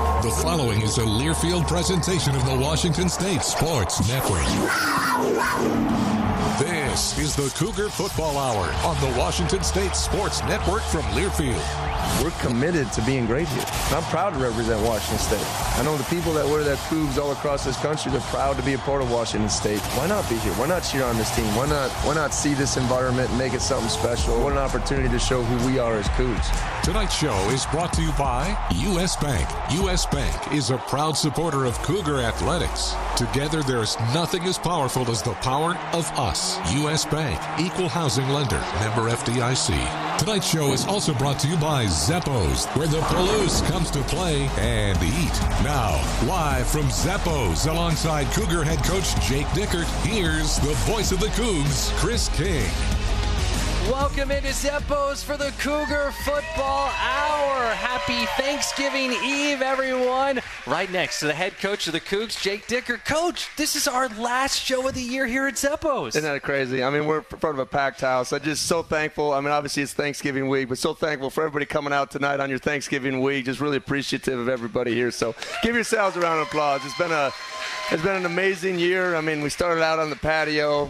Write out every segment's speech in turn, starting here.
The following is a Learfield presentation of the Washington State Sports Network. This is the Cougar Football Hour on the Washington State Sports Network from Learfield. We're committed to being great here. I'm proud to represent Washington State. I know the people that wear that Cougs all across this country, they're proud to be a part of Washington State. Why not be here? Why not cheer on this team? Why not see this environment and make it something special? What an opportunity to show who we are as Cougs. Tonight's show is brought to you by U.S. Bank. U.S. Bank is a proud supporter of Cougar athletics. Together, there's nothing as powerful as the power of us. U.S. Bank, equal housing lender, member FDIC. Tonight's show is also brought to you by Zappos, where the Palouse comes to play and eat. Now, live from Zappos, alongside Cougar head coach Jake Dickert, here's the voice of the Cougs, Chris King. Welcome into Zappos for the Cougar Football Hour. Happy Thanksgiving Eve, everyone. Right next to the head coach of the Cougs, Jake Dickert. Coach, this is our last show of the year here at Zappos. Isn't that crazy? I mean, we're in front of a packed house. I'm just so thankful. I mean, obviously it's Thanksgiving week, but so thankful for everybody coming out tonight on your Thanksgiving week. Just really appreciative of everybody here. So give yourselves a round of applause. It's been an amazing year. I mean, we started out on the patio,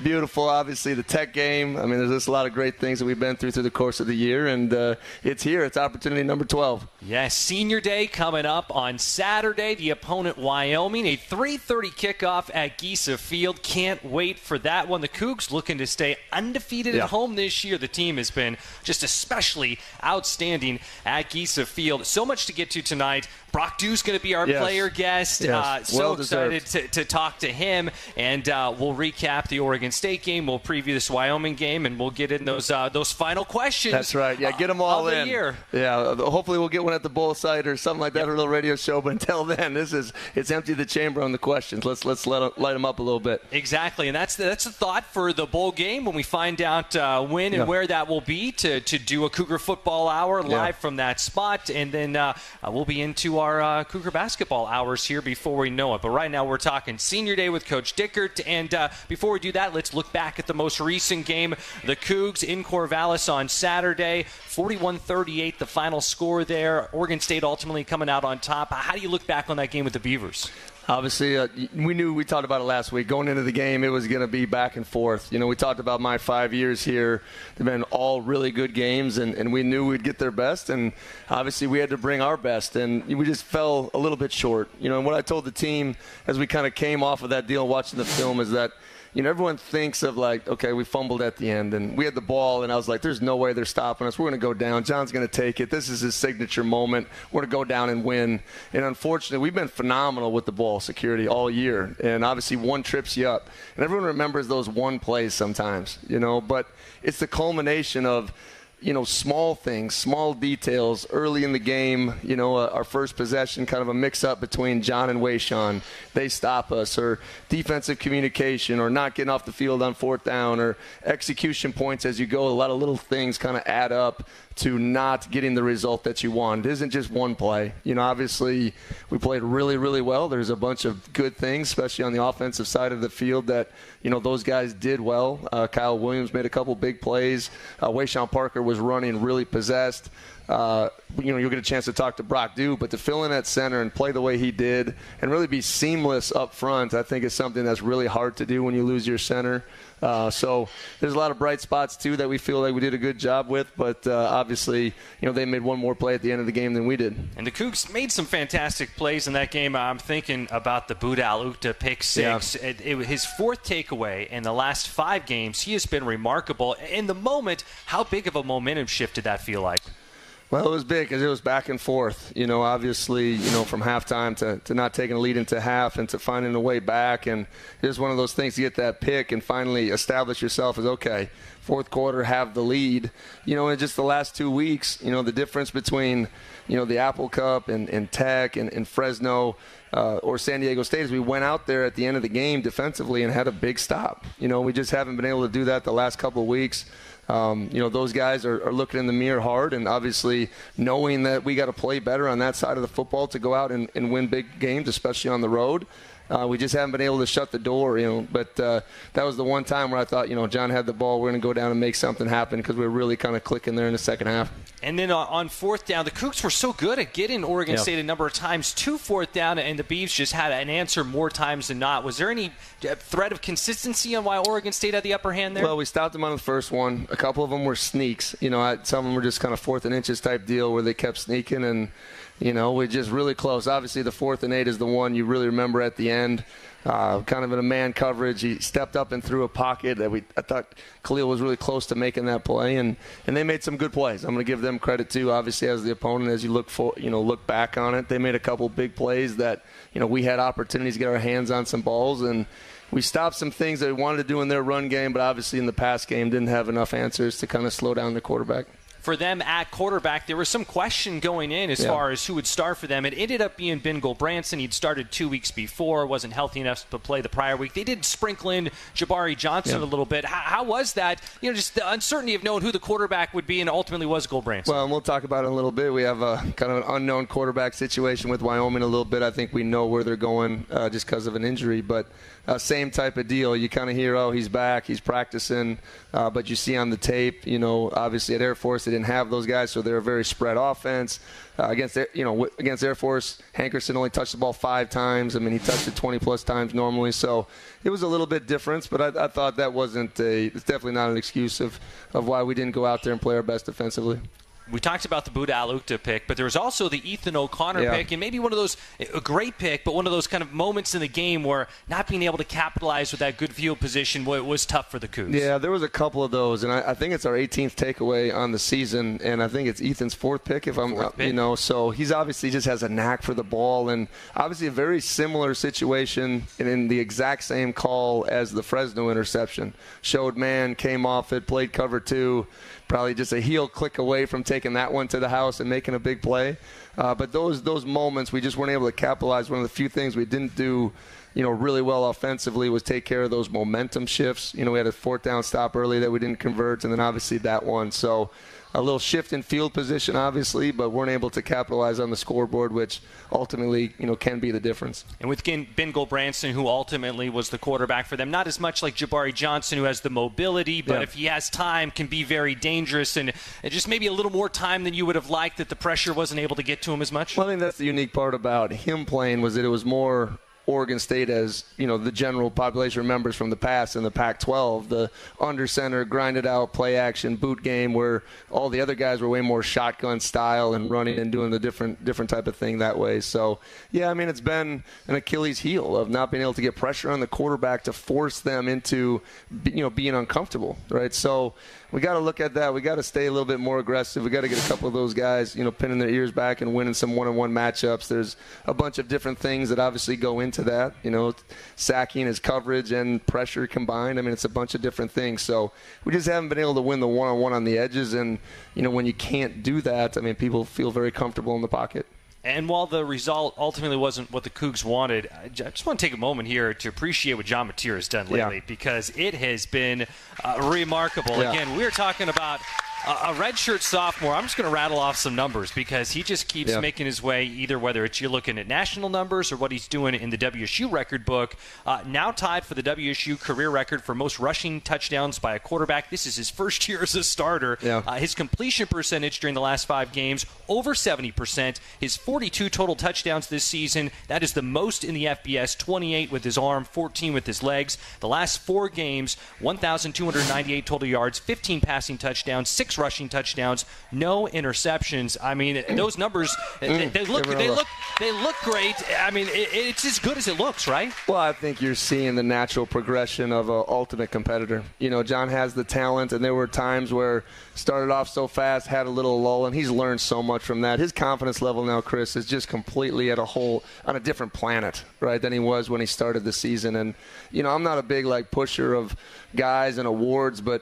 beautiful, obviously, the Tech game. I mean, there's just a lot of great things that we've been through the course of the year, and it's here. It's opportunity number 12. Yes, Senior Day coming up on Saturday. The opponent, Wyoming, a 3:30 kickoff at Giesa Field. Can't wait for that one. The Cougs looking to stay undefeated at home this year. The team has been just especially outstanding at Giesa Field. So much to get to tonight. Brock Dew's going to be our player guest. Yes. So excited to talk to him, and we'll recap the Oregon State game. We'll preview this Wyoming game, and we'll get in those final questions. That's right. Yeah, get them all in. Year. Yeah, hopefully we'll get one at the Bull site or something like that, or a little radio show. But until then, it's empty the chamber on the questions. Let's light them up a little bit. Exactly, and that's the thought for the bowl game when we find out when and where that will be to do a Cougar Football Hour live from that spot, and then we'll be into our Cougar basketball hours here before we know it. But right now we're talking Senior Day with Coach Dickert, and before we do that, let's look back at the most recent game. The Cougs in Corvallis on Saturday, 41-38 the final score there. Oregon State ultimately coming out on top. How do you look back on that game with the Beavers? Obviously, we talked about it last week. Going into the game, it was going to be back and forth. We talked about my 5 years here. They've been all really good games, and we knew we'd get their best. And obviously, we had to bring our best, and we just fell a little bit short. And what I told the team as we kind of came off of that deal watching the film is that, everyone thinks of like, okay, we fumbled at the end, and we had the ball, and I was like, there's no way they're stopping us. We're going to go down. John's going to take it. This is his signature moment. We're going to go down and win. And unfortunately, we've been phenomenal with the ball security all year, and obviously one trips you up. And everyone remembers those one plays sometimes, but it's the culmination of small things, small details early in the game. Our first possession, kind of a mix-up between John and Wayshawn. They stop us, or defensive communication, or not getting off the field on fourth down, or execution points as you go. A lot of little things kind of add up to not getting the result that you want. It isn't just one play. Obviously we played really, really well. There's a bunch of good things, especially on the offensive side of the field that, those guys did well. Kyle Williams made a couple big plays. Wayshawn Parker was running really possessed. You'll get a chance to talk to Brock Dew, but to fill in at center and play the way he did and really be seamless up front, I think is something that's really hard to do when you lose your center. So there's a lot of bright spots, too, that we feel like we did a good job with. But obviously, they made one more play at the end of the game than we did. And the Cougs made some fantastic plays in that game. I'm thinking about the Budal Ukta pick six. Yeah. It was his fourth takeaway in the last 5 games. He has been remarkable. In the moment, how big of a momentum shift did that feel like? Well, it was big because it was back and forth. Obviously, from halftime to not taking a lead into half and to finding a way back. And it was one of those things to get that pick and finally establish yourself as, okay, fourth quarter, have the lead. In just the last 2 weeks, the difference between, the Apple Cup and Tech and Fresno or San Diego State is we went out there at the end of the game defensively and had a big stop. We just haven't been able to do that the last couple of weeks. Those guys are looking in the mirror hard, and obviously knowing that we got to play better on that side of the football to go out and win big games, especially on the road. We just haven't been able to shut the door, But that was the one time where I thought, John had the ball. We're going to go down and make something happen because we were really kind of clicking there in the second half. And then on fourth down, the Cougs were so good at getting Oregon State a number of times to fourth down, and the Beavs just had an answer more times than not. Was there any threat of consistency on why Oregon State had the upper hand there? Well, we stopped them on the first one. A couple of them were sneaks. Some of them were just kind of 4th and inches type deal where they kept sneaking, and we're just really close. Obviously, the 4th and 8 is the one you really remember at the end. Kind of in a man coverage. He stepped up and threw a pocket that I thought Khalil was really close to making that play, and they made some good plays. I'm going to give them credit too. Obviously, as the opponent, as you look back on it, they made a couple big plays that we had opportunities to get our hands on some balls, and we stopped some things that we wanted to do in their run game, but obviously in the pass game didn't have enough answers to kind of slow down the quarterback. For them at quarterback, there was some question going in as far as who would start for them. It ended up being Ben Gulbranson. He'd started 2 weeks before, wasn't healthy enough to play the prior week. They did sprinkle in Jabari Johnson a little bit. How was that? Just the uncertainty of knowing who the quarterback would be, and ultimately was Gulbranson. Well, and we'll talk about it in a little bit. We have a kind of an unknown quarterback situation with Wyoming a little bit. I think we know where they're going just because of an injury, but same type of deal. You kind of hear, he's back, he's practicing, but you see on the tape, obviously at Air Force they didn't have those guys, so they're a very spread offense. Against Air Force, Hankerson only touched the ball 5 times. I mean, he touched it 20-plus times normally, so it was a little bit different, but I thought that it's definitely not an excuse of why we didn't go out there and play our best defensively. We talked about the Buda Alukta pick, but there was also the Ethan O'Connor pick, and maybe one of those, a great pick, but one of those kind of moments in the game where not being able to capitalize with that good field position was tough for the Cougs. Yeah, there was a couple of those, and I think it's our 18th takeaway on the season, and I think it's Ethan's 4th pick, if I'm, so he's obviously just has a knack for the ball, and obviously a very similar situation and in the exact same call as the Fresno interception. Showed man, came off it, played cover 2. Probably just a heel click away from taking that one to the house and making a big play. But those moments, we just weren't able to capitalize. One of the few things we didn't do, really well offensively was take care of those momentum shifts. We had a 4th down stop early that we didn't convert, and then obviously that one. So a little shift in field position, obviously, but weren't able to capitalize on the scoreboard, which ultimately, can be the difference. And with Ben Gulbranson, who ultimately was the quarterback for them, not as much like Jabari Johnson, who has the mobility, but if he has time, can be very dangerous, and just maybe a little more time than you would have liked, that the pressure wasn't able to get to him as much. Well, I think that's the unique part about him playing, was that it was more Oregon State, as the general population remembers from the past in the Pac-12, the under center, grinded out, play action, boot game, where all the other guys were way more shotgun style and running and doing the different type of thing that way. So, yeah, I mean, it's been an Achilles heel of not being able to get pressure on the quarterback to force them into, being uncomfortable, right? So we got to look at that. We got to stay a little bit more aggressive. We got to get a couple of those guys, pinning their ears back and winning some one-on-one matchups. There's a bunch of different things that obviously go into that. Sacking is coverage and pressure combined. I mean, it's a bunch of different things. So we just haven't been able to win the one-on-one on the edges. And, when you can't do that, I mean, people feel very comfortable in the pocket. And while the result ultimately wasn't what the Cougs wanted, I just want to take a moment here to appreciate what John Mateer has done lately, because it has been remarkable. Yeah. Again, we're talking about a redshirt sophomore. I'm just going to rattle off some numbers because he just keeps making his way, either whether it's you're looking at national numbers or what he's doing in the WSU record book. Now tied for the WSU career record for most rushing touchdowns by a quarterback. This is his first year as a starter. His completion percentage during the last 5 games, over 70%. His 42 total touchdowns this season, that is the most in the FBS, 28 with his arm, 14 with his legs. The last 4 games, 1,298 total yards, 15 passing touchdowns, 6 rushing touchdowns, no interceptions. I mean, those numbers, they look great. I mean, it's as good as it looks, right? Well, I think you're seeing the natural progression of an ultimate competitor. John has the talent, and there were times where started off so fast, had a little lull, and he's learned so much from that. His confidence level now, Chris, is just completely on a different planet, right, than he was when he started the season. And, I'm not a big, pusher of guys and awards, but,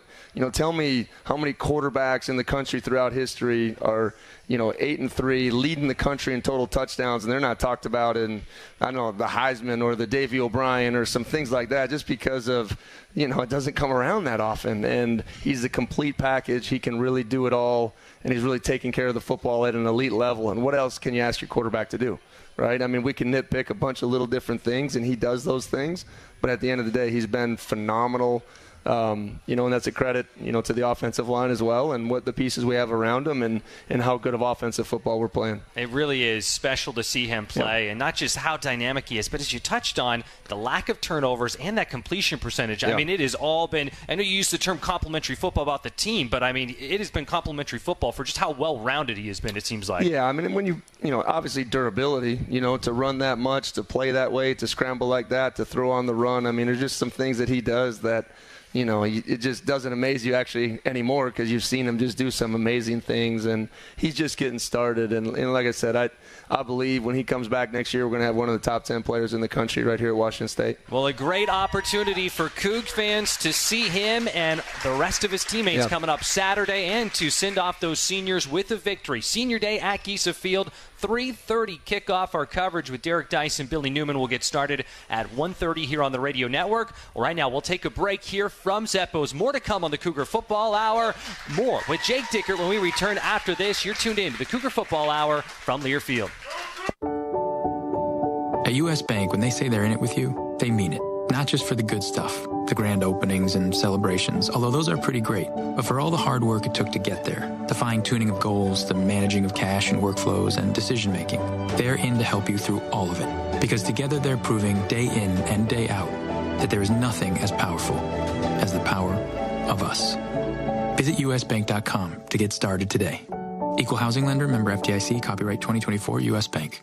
tell me how many quarterbacks quarterbacks in the country throughout history are, 8-3, leading the country in total touchdowns, and they're not talked about in, I don't know, the Heisman or the Davey O'Brien or some things like that, just because of, it doesn't come around that often. And he's a complete package. He can really do it all, and he's really taking care of the football at an elite level. And what else can you ask your quarterback to do, right? I mean, we can nitpick a bunch of little different things, and he does those things. But at the end of the day, he's been phenomenal. And that's a credit, to the offensive line as well, and what the pieces we have around him, and how good of offensive football we're playing. It really is special to see him play, and not just how dynamic he is, but as you touched on, the lack of turnovers and that completion percentage. I mean, it has all been, I know you used the term complimentary football about the team, but I mean, it has been complimentary football for just how well-rounded he has been, it seems like. Yeah, I mean, when obviously durability, to run that much, to play that way, to scramble like that, to throw on the run. I mean, there's just some things that he does that, it just doesn't amaze you actually anymore, because you've seen him just do some amazing things, and he's just getting started. And like I said, I believe when he comes back next year, we're going to have one of the top 10 players in the country right here at Washington State. Well, a great opportunity for Coug fans to see him and the rest of his teammates coming up Saturday, and to send off those seniors with a victory. Senior Day at Giesa Field, 3:30 kickoff. Our coverage with Derek Dice and Billy Newman will get started at 1:30 here on the radio network. Well, right now, we'll take a break here from Zeppos. More to come on the Cougar Football Hour. More with Jake Dickert when we return after this. You're tuned in to the Cougar Football Hour from Learfield. At U.S. Bank, when they say they're in it with you, they mean it. Not just for the good stuff, the grand openings and celebrations, although those are pretty great, but for all the hard work it took to get there, the fine-tuning of goals, the managing of cash and workflows, and decision-making. They're in to help you through all of it, because together they're proving day in and day out that there is nothing as powerful as the power of us. Visit usbank.com to get started today. Equal housing lender, member FDIC, copyright 2024, U.S. Bank.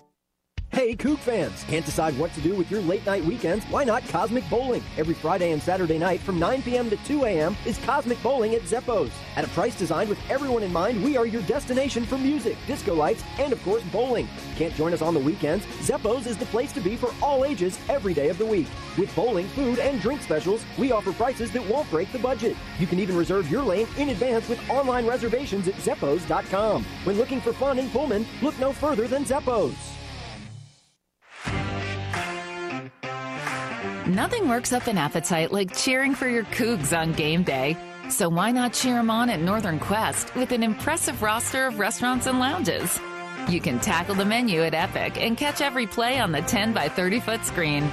Hey, Coug fans! Can't decide what to do with your late-night weekends? Why not Cosmic Bowling? Every Friday and Saturday night from 9 p.m. to 2 a.m. is Cosmic Bowling at Zeppos. At a price designed with everyone in mind, we are your destination for music, disco lights, and, of course, bowling. Can't join us on the weekends? Zeppos is the place to be for all ages every day of the week. With bowling, food, and drink specials, we offer prices that won't break the budget. You can even reserve your lane in advance with online reservations at Zeppos.com. When looking for fun in Pullman, look no further than Zeppos. Nothing works up an appetite like cheering for your Cougs on game day. So why not cheer them on at Northern Quest with an impressive roster of restaurants and lounges? You can tackle the menu at Epic and catch every play on the 10 by 30-foot screen.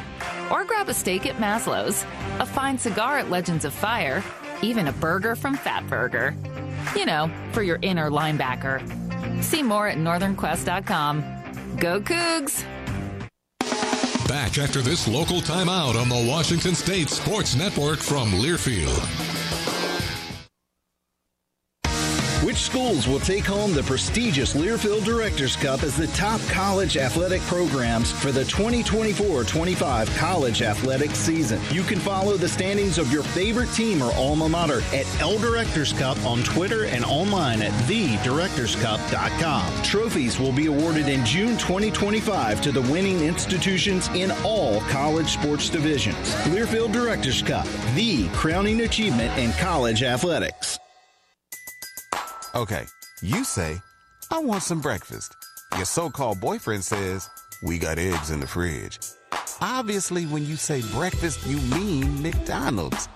Or grab a steak at Maslow's, a fine cigar at Legends of Fire, even a burger from Fat Burger. For your inner linebacker. See more at northernquest.com. Go Cougs! Back after this local timeout on the Washington State Sports Network from Learfield. Which schools will take home the prestigious Learfield Directors Cup as the top college athletic programs for the 2024-25 college athletics season? You can follow the standings of your favorite team or alma mater at L Directors Cup on Twitter and online at thedirectorscup.com. Trophies will be awarded in June 2025 to the winning institutions in all college sports divisions. Learfield Directors Cup, the crowning achievement in college athletics. Okay, you say, I want some breakfast. Your so-called boyfriend says, we got eggs in the fridge. Obviously, when you say breakfast, you mean McDonald's.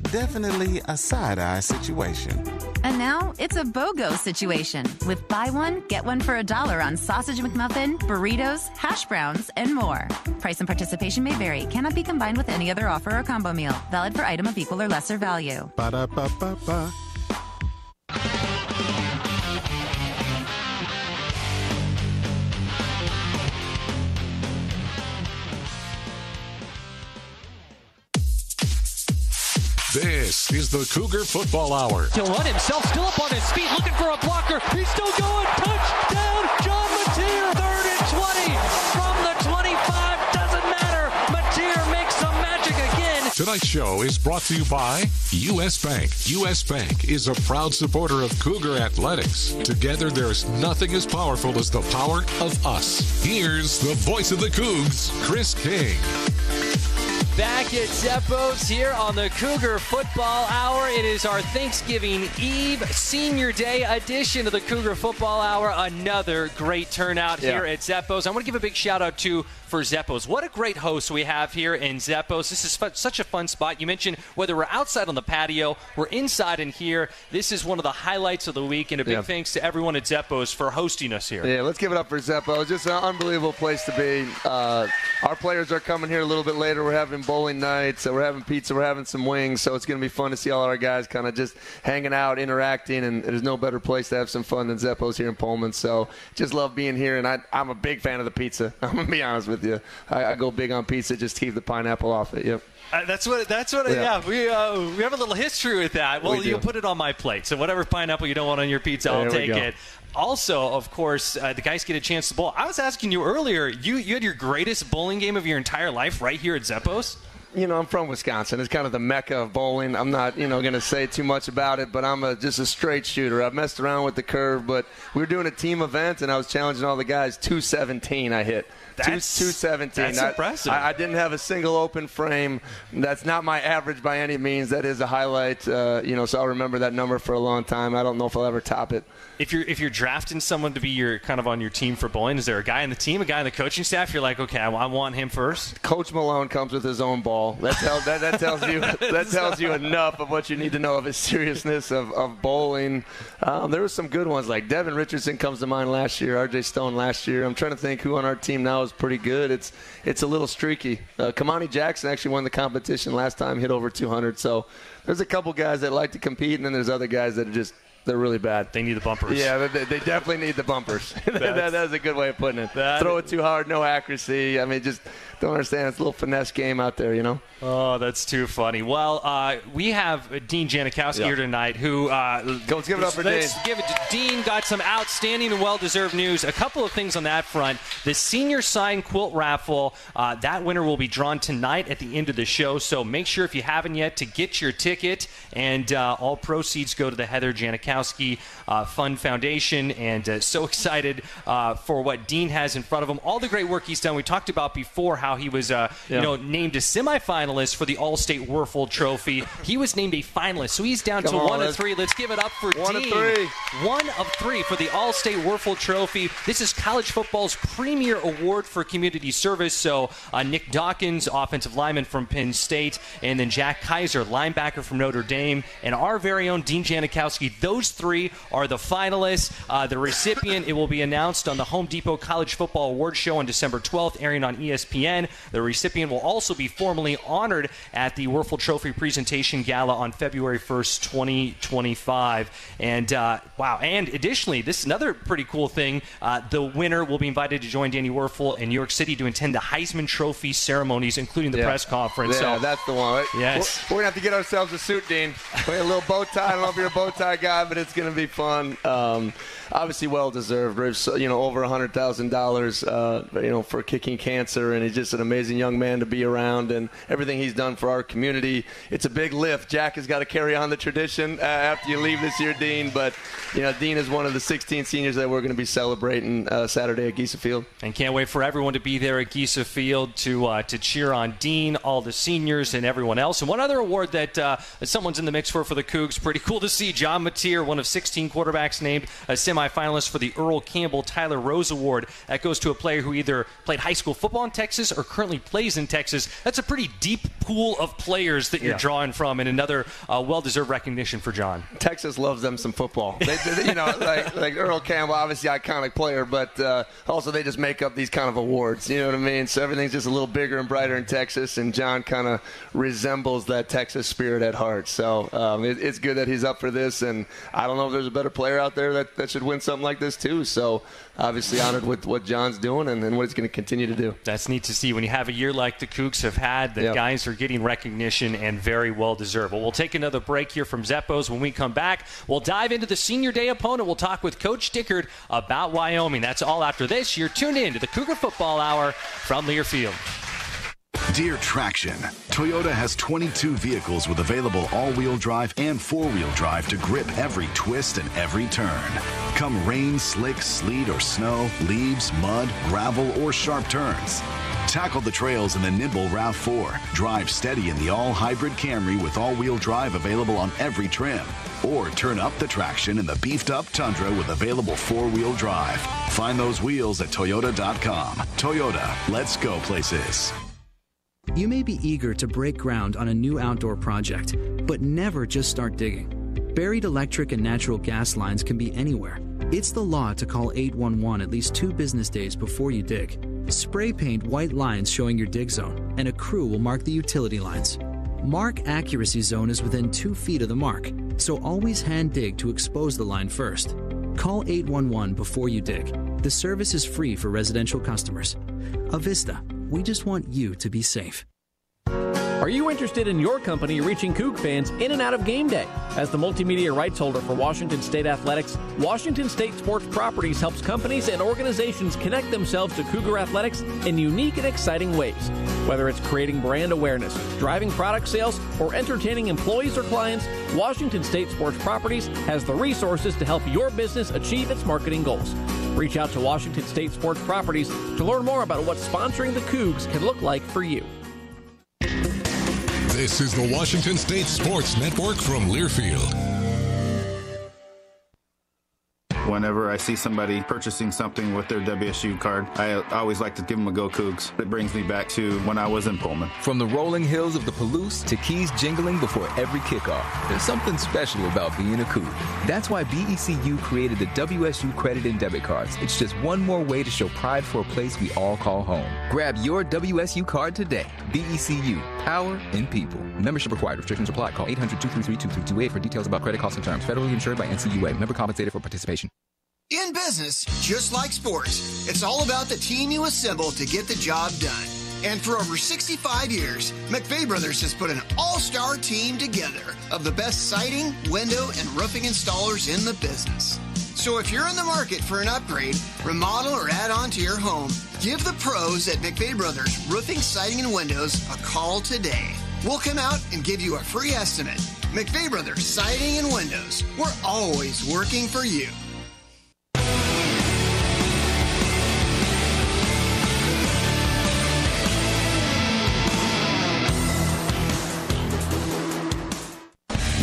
Definitely a side-eye situation. And now it's a BOGO situation with buy one, get one for $1 on sausage McMuffin, burritos, hash browns, and more. Price and participation may vary. Cannot be combined with any other offer or combo meal. Valid for item of equal or lesser value. Ba-da-ba-ba-ba. This is the Cougar Football Hour. He'll run himself, still up on his feet, looking for a blocker. He's still going. Touchdown, John Mateer. 3rd and 20 from the 25. Doesn't matter. Mateer makes some magic again. Tonight's show is brought to you by U.S. Bank. U.S. Bank is a proud supporter of Cougar athletics. Together, there's nothing as powerful as the power of us. Here's the voice of the Cougs, Chris King. Back at Zeppo's here on the Cougar Football Hour. It is our Thanksgiving Eve Senior Day edition of the Cougar Football Hour. Another great turnout here at Zeppo's. I want to give a big shout out for Zeppo's. What a great host we have here in Zeppo's. This is such a fun spot. You mentioned whether we're outside on the patio, we're inside in here. This is one of the highlights of the week, and a big thanks to everyone at Zeppo's for hosting us here. Yeah, let's give it up for Zeppo's. Just an unbelievable place to be. Our players are coming here a little bit later. We're having bowling nights, so we're having pizza, we're having some wings, so it's going to be fun to see all our guys kind of just hanging out, interacting, and there's no better place to have some fun than Zeppo's here in Pullman. So just love being here, and I'm a big fan of the pizza. I'm going to be honest with you. I go big on pizza, just keep the pineapple off it. Yep. That's what. Yeah, we have a little history with that. Well, you put it on my plate. So whatever pineapple you don't want on your pizza, I'll take it. Also, of course, the guys get a chance to bowl. I was asking you earlier, you had your greatest bowling game of your entire life right here at Zeppo's? I'm from Wisconsin. It's kind of the mecca of bowling. I'm not, going to say too much about it, but I'm just a straight shooter. I've messed around with the curve, but we were doing a team event, and I was challenging all the guys. 217 I hit. 217. That's impressive. I didn't have a single open frame. That's not my average by any means. That is a highlight. So I'll remember that number for a long time. I don't know if I'll ever top it. If you're drafting someone to be your kind of on your team for bowling, is there a guy on the team, a guy on the coaching staff? You're like, okay, I want him first. Coach Malone comes with his own ball. That tells you enough of what you need to know of his seriousness of bowling. There were some good ones, like Devin Richardson comes to mind last year. R.J. Stone last year. I'm trying to think who on our team now is pretty good. It's a little streaky. Kamani Jackson actually won the competition last time, hit over 200. So there's a couple guys that like to compete, and then there's other guys that are they're really bad. They need the bumpers. Yeah, they definitely need the bumpers. That's a good way of putting it. Throw it too hard, no accuracy. I mean, just don't understand. It's a little finesse game out there, Oh, that's too funny. Well, we have Dean Janikowski here tonight, who let's give it up for Dean. Let's give it to Dean. Got some outstanding and well-deserved news. A couple of things on that front. The senior sign quilt raffle, that winner will be drawn tonight at the end of the show. So make sure if you haven't yet to get your ticket, and all proceeds go to the Heather Janikowski Fund Foundation, and so excited for what Dean has in front of him. All the great work he's done. We talked about before how he was named a semifinalist for the All-State Werfel Trophy. He was named a finalist, so he's down to 1 of 3. Let's give it up for Dean. 1 of 3. 1 of 3 for the All-State Werfel Trophy. This is college football's premier award for community service. So Nick Dawkins, offensive lineman from Penn State, and then Jack Kaiser, linebacker from Notre Dame, and our very own Dean Janikowski. Those 3 are the finalists. The recipient, it will be announced on the Home Depot College Football Award Show on December 12th, airing on ESPN. The recipient will also be formally honored at the Werfel Trophy Presentation Gala on February 1st, 2025. And, and additionally, this is another pretty cool thing. The winner will be invited to join Danny Werfel in New York City to attend the Heisman Trophy ceremonies, including the press conference. Yeah, so, that's the one. Right? Yes. We're going to have to get ourselves a suit, Dean. We have a little bow tie. I don't know if you're a bow tie guy, but it's going to be fun. Obviously well-deserved. Over $100,000, for kicking cancer, and he's just an amazing young man to be around, and everything he's done for our community. It's a big lift. Jack has got to carry on the tradition after you leave this year, Dean, but Dean is one of the 16 seniors that we're going to be celebrating Saturday at Giesa Field. And can't wait for everyone to be there at Giesa Field to cheer on Dean, all the seniors, and everyone else. And one other award that someone's in the mix for the Cougs, pretty cool to see. John Mateer, one of 16 quarterbacks named a semifinalist for the Earl Campbell Tyler Rose Award. That goes to a player who either played high school football in Texas or currently plays in Texas. That's a pretty deep pool of players that you're drawing from, and another well-deserved recognition for John. Texas loves them some football. Like Earl Campbell, obviously iconic player, but also they just make up these kind of awards. You know what I mean? So everything's just a little bigger and brighter in Texas, and John kind of resembles that Texas spirit at heart. So it's good that he's up for this, and I don't know if there's a better player out there that should win something like this too. So obviously honored with what John's doing and what he's going to continue to do. That's neat to see when you have a year like the Cougs have had. The guys are getting recognition, and very well deserved. Well, we'll take another break here from Zeppo's. When we come back, we'll dive into the Senior Day opponent. We'll talk with Coach Dickert about Wyoming. That's all after this. You're tuned in to the Cougar Football Hour from Learfield. Deer Traction. Toyota has 22 vehicles with available all-wheel drive and four-wheel drive to grip every twist and every turn. Come rain, slick, sleet, or snow, leaves, mud, gravel, or sharp turns. Tackle the trails in the nimble RAV4. Drive steady in the all-hybrid Camry with all-wheel drive available on every trim. Or turn up the traction in the beefed-up Tundra with available four-wheel drive. Find those wheels at Toyota.com. Toyota, let's go places. You may be eager to break ground on a new outdoor project, but never just start digging. Buried electric and natural gas lines can be anywhere. It's the law to call 811 at least 2 business days before you dig. Spray paint white lines showing your dig zone, and a crew will mark the utility lines. Mark accuracy zone is within 2 feet of the mark, so always hand dig to expose the line first. Call 811 before you dig. The service is free for residential customers. Avista, we just want you to be safe. Are you interested in your company reaching Cougar fans in and out of game day? As the multimedia rights holder for Washington State Athletics, Washington State Sports Properties helps companies and organizations connect themselves to Cougar Athletics in unique and exciting ways. Whether it's creating brand awareness, driving product sales, or entertaining employees or clients, Washington State Sports Properties has the resources to help your business achieve its marketing goals. Reach out to Washington State Sports Properties to learn more about what sponsoring the Cougs can look like for you. This is the Washington State Sports Network from Learfield. Whenever I see somebody purchasing something with their WSU card, I always like to give them a go Cougs. It brings me back to when I was in Pullman. From the rolling hills of the Palouse to keys jingling before every kickoff, there's something special about being a Cougar. That's why BECU created the WSU credit and debit cards. It's just one more way to show pride for a place we all call home. Grab your WSU card today. BECU, power in people. Membership required. Restrictions apply. Call 800-233-2328 for details about credit costs and terms. Federally insured by NCUA. Member compensated for participation. In business, just like sports, it's all about the team you assemble to get the job done. And for over 65 years, McVeigh Brothers has put an all-star team together of the best siding, window, and roofing installers in the business. So if you're in the market for an upgrade, remodel, or add on to your home, give the pros at McVeigh Brothers Roofing, Siding, and Windows a call today. We'll come out and give you a free estimate. McVeigh Brothers Siding and Windows. We're always working for you.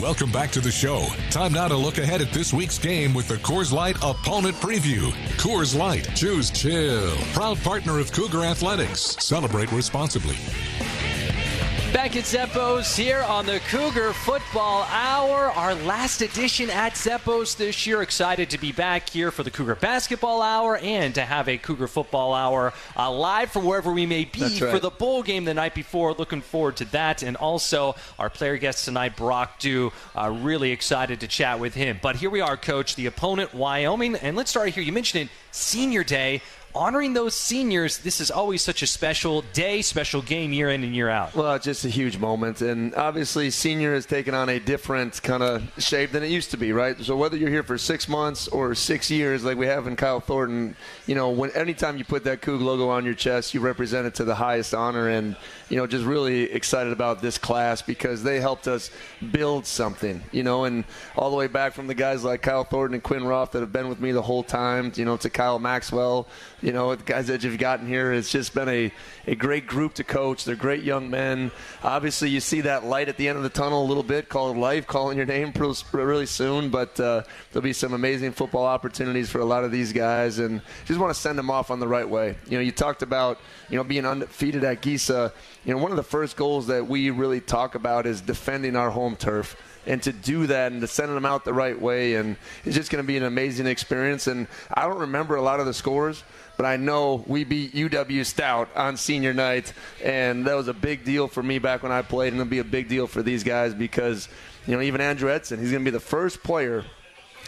Welcome back to the show. Time now to look ahead at this week's game with the Coors Light Opponent Preview. Coors Light. Choose chill. Proud partner of Cougar Athletics. Celebrate responsibly. Back at Zeppo's here on the Cougar Football Hour, our last edition at Zeppo's this year. Excited to be back here for the Cougar Basketball Hour and to have a Cougar Football Hour live from wherever we may be for the bowl game the night before. Looking forward to that. And also our player guest tonight, Brock Dew. Really excited to chat with him. But here we are, Coach, the opponent, Wyoming. And let's start here. You mentioned it, Senior Day. Honoring those seniors, this is always such a special day, special game year in and year out. Well, it's just a huge moment. And obviously, senior has taken on a different kind of shape than it used to be, right? So whether you're here for 6 months or 6 years like we have in Kyle Thornton, you know, anytime you put that Coug logo on your chest, you represent it to the highest honor. And, you know, just really excited about this class because they helped us build something, you know, and all the way back from the guys like Kyle Thornton and Quinn Roth that have been with me the whole time, you know, to Kyle Maxwell. You know, the guys that you've gotten here, it's just been a great group to coach. They're great young men. Obviously, you see that light at the end of the tunnel a little bit called life, calling your name really soon. But there'll be some amazing football opportunities for a lot of these guys. And just want to send them off on the right way. You know, you talked about, you know, being undefeated at Giza. You know, one of the first goals that we really talk about is defending our home turf. And to do that and to send them out the right way, and it's just going to be an amazing experience. And I don't remember a lot of the scores, but I know we beat UW Stout on senior night, and that was a big deal for me back when I played, and it'll be a big deal for these guys because, you know, even Andrew Edson, he's going to be the first player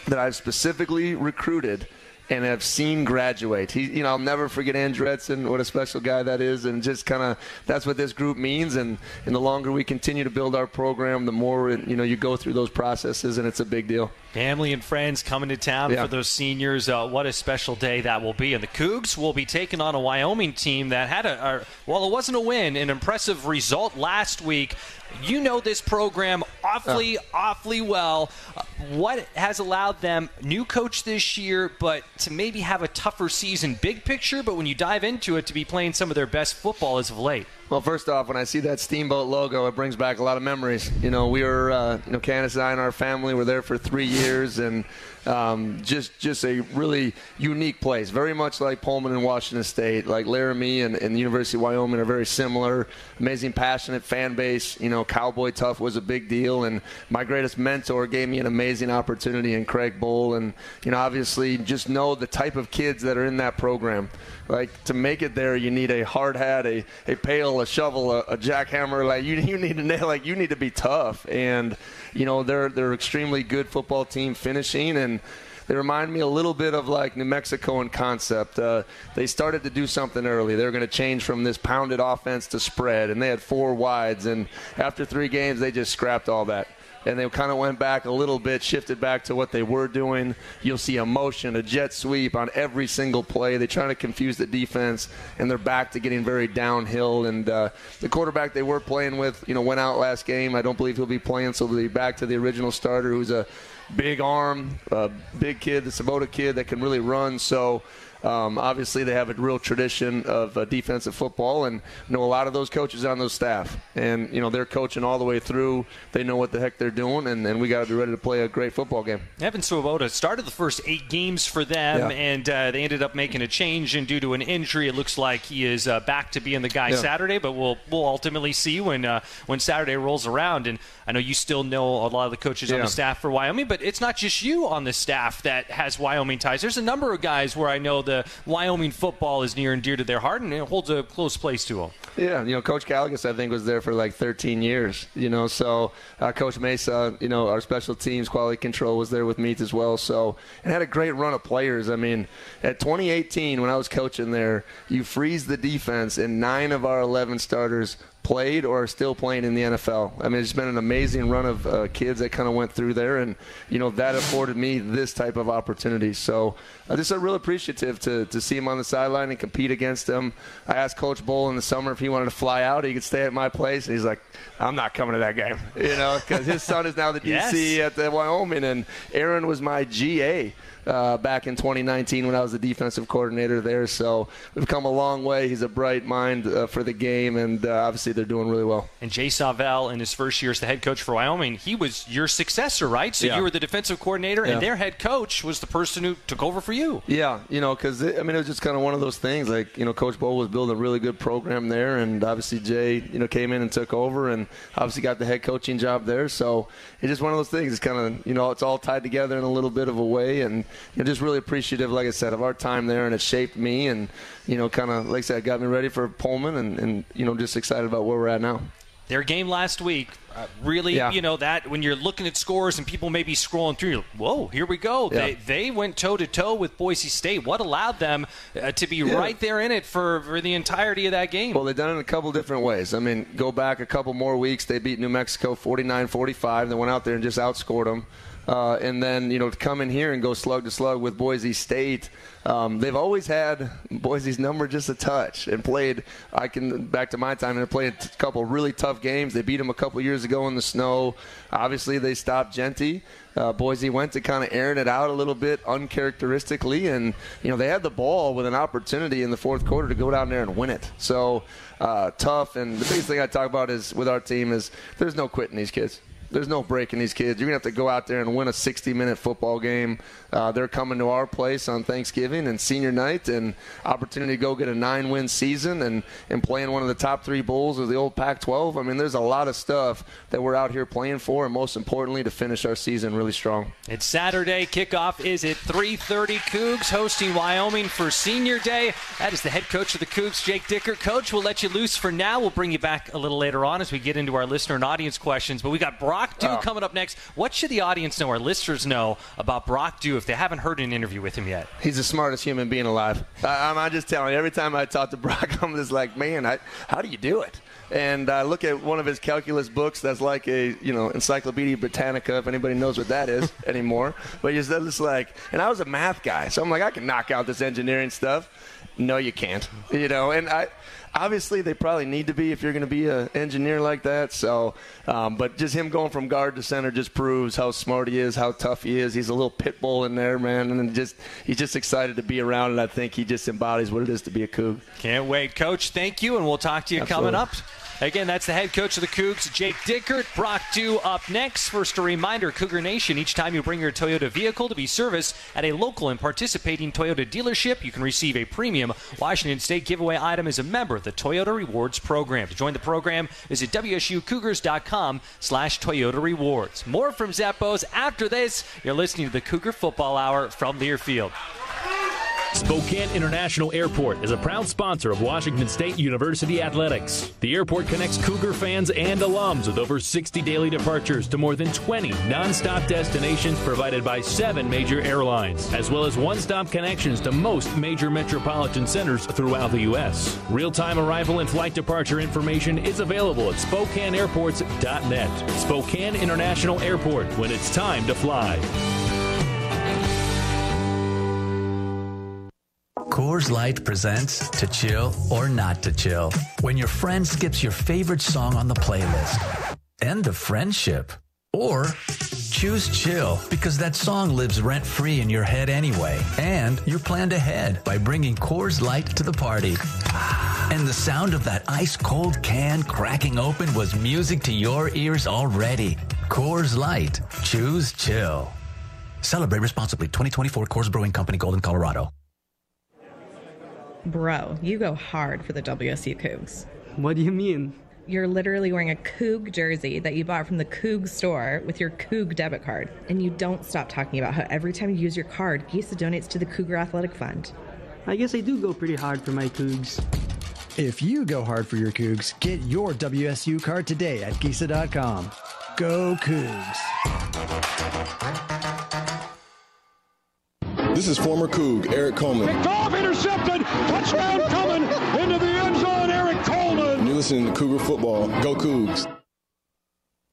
that I've specifically recruited and have seen graduate. You know, I'll never forget Andrew Edson, what a special guy that is, and just kind of that's what this group means. And the longer we continue to build our program, the more, you know, you go through those processes, and it's a big deal. Family and friends coming to town for those seniors. What a special day that will be. And the Cougs will be taking on a Wyoming team that had well, it wasn't a win, an impressive result last week. You know this program awfully well. What has allowed them, new coach this year, but to maybe have a tougher season, big picture, but when you dive into it, to be playing some of their best football as of late? Well, first off, when I see that Steamboat logo, it brings back a lot of memories. We were, Candace and I and our family were there for 3 years, and just a really unique place. Very much like Pullman and Washington State. Like Laramie and the University of Wyoming are very similar. Amazing, passionate fan base. Cowboy tough was a big deal, and my greatest mentor gave me an amazing opportunity in Craig Bull, and obviously just know the type of kids that are in that program. Like, to make it there, you need a hard hat, a pail, a shovel, a jackhammer. Like, you need to nail. Like, you need to be tough. And they're extremely good football team finishing, and they remind me a little bit of like New Mexico in concept. They started to do something early. They were going to change from this pounded offense to spread, and they had 4 wides. And after 3 games, they just scrapped all that. And they kind of went back a little bit, shifted back to what they were doing. You'll see a motion, a jet sweep on every single play. They try to confuse the defense, and they're back to getting very downhill. And the quarterback they were playing with, went out last game. I don't believe he'll be playing, so they'll be back to the original starter, who's a big arm, big kid, the Sabota kid that can really run. So obviously they have a real tradition of defensive football, and know a lot of those coaches on those staff. And, they're coaching all the way through. They know what the heck they're doing, and we got to be ready to play a great football game. Evan Sabota started the first 8 games for them, and they ended up making a change, and due to an injury, it looks like he is back to being the guy Saturday, but we'll ultimately see when Saturday rolls around. And I know you still know a lot of the coaches on the staff for Wyoming, but it's not just you on the staff that has Wyoming ties. There's a number of guys where I know the Wyoming football is near and dear to their heart, and it holds a close place to them. Yeah, Coach Caligas, I think, was there for like 13 years, so Coach Mesa, our special teams quality control was there with me as well, so, and had a great run of players. I mean, at 2018, when I was coaching there, you freeze the defense, and 9 of our 11 starters played or are still playing in the NFL. I mean, it's been an amazing run of kids that kind of went through there, and that afforded me this type of opportunity. So I'm just real appreciative to see him on the sideline and compete against him. I asked Coach Bull in the summer if he wanted to fly out, he could stay at my place, and he's like, I'm not coming to that game, because his son is now the DC at the Wyoming, and Aaron was my GA back in 2019 when I was the defensive coordinator there. So we've come a long way. He's a bright mind for the game, and obviously they're doing really well. And Jay Savell, in his first year as the head coach for Wyoming, he was your successor, right? So you were the defensive coordinator, and their head coach was the person who took over for you. Yeah, because it was just kind of one of those things. Like, Coach Bull was building a really good program there, and obviously Jay, came in and took over, and obviously got the head coaching job there. So it's just one of those things. It's kind of, it's all tied together in a little bit of a way, and just really appreciative, like I said, of our time there, and it shaped me, and kind of, like I said, got me ready for Pullman, and just excited about where we're at now. Their game last week, really, that when you're looking at scores and people may be scrolling through, you're like, whoa, here we go. Yeah. They went toe-to-toe with Boise State. What allowed them to be right there in it for the entirety of that game? Well, they've done it in a couple different ways. I mean, go back a couple more weeks. They beat New Mexico 49-45. They went out there and just outscored them. And then, to come in here and go slug to slug with Boise State, they've always had Boise's number just a touch and played, back to my time, and they played a couple really tough games. They beat them a couple years ago in the snow. Obviously, they stopped Genty. Boise went to kind of airing it out a little bit uncharacteristically, and, they had the ball with an opportunity in the fourth quarter to go down there and win it. So, tough, and the biggest thing I talk about is with our team is there's no quitting these kids. There's no breaking these kids. You're going to have to go out there and win a 60-minute football game. They're coming to our place on Thanksgiving and senior night, and opportunity to go get a 9-win season and play in one of the top 3 bowls of the old Pac-12. I mean, there's a lot of stuff that we're out here playing for, and most importantly, to finish our season really strong. It's Saturday. Kickoff is at 3:30. Cougs hosting Wyoming for Senior Day. That is the head coach of the Cougs, Jake Dickert. Coach, we'll let you loose for now. We'll bring you back a little later on as we get into our listener and audience questions. But we got Brock Dieu coming up next. What should the audience know, our listeners know, about Brock Dieu if they haven't heard an interview with him yet? He's the smartest human being alive. I'm just telling you, every time I talk to Brock, I'm just like, man, how do you do it? And I look at one of his calculus books that's like a, Encyclopedia Britannica, if anybody knows what that is anymore. But he's just like, and I was a math guy, so I'm like, I can knock out this engineering stuff. No, you can't. And obviously they probably need to be if you're going to be an engineer like that. So, but just him going from guard to center just proves how smart he is, how tough he is. He's a little pit bull in there, man, and he's just excited to be around, and I think he just embodies what it is to be a Coug. Can't wait, Coach. Thank you, and we'll talk to you Absolutely. coming up. Again, that's the head coach of the Cougs, Jake Dickert. Brock Dew up next. First, a reminder, Cougar Nation, each time you bring your Toyota vehicle to be serviced at a local and participating Toyota dealership, you can receive a premium Washington State giveaway item as a member of the Toyota Rewards program. To join the program, visit WSUCougars.com/Toyota Rewards. More from Zappos after this. You're listening to the Cougar Football Hour from Learfield. Spokane International Airport is a proud sponsor of Washington State University Athletics. The airport connects Cougar fans and alums with over 60 daily departures to more than 20 nonstop destinations provided by 7 major airlines, as well as one-stop connections to most major metropolitan centers throughout the U.S. Real-time arrival and flight departure information is available at SpokaneAirports.net. Spokane International Airport, when it's time to fly. Coors Light presents To Chill or Not to Chill. When your friend skips your favorite song on the playlist. End of friendship. Or choose chill because that song lives rent-free in your head anyway. And you're planned ahead by bringing Coors Light to the party. And the sound of that ice-cold can cracking open was music to your ears already. Coors Light. Choose chill. Celebrate responsibly. 2024 Coors Brewing Company, Golden, Colorado. Bro, you go hard for the WSU Cougs. What do you mean? You're literally wearing a Coug jersey that you bought from the Coug store with your Coug debit card. And you don't stop talking about how every time you use your card, Gisa donates to the Cougar Athletic Fund. I guess I do go pretty hard for my Cougs. If you go hard for your Cougs, get your WSU card today at Gisa.com. Go Cougs. This is former Coug Eric Coleman. Picked off, intercepted, touchdown coming into the end zone, Eric Coleman. And you're listening to Cougar Football. Go Cougs.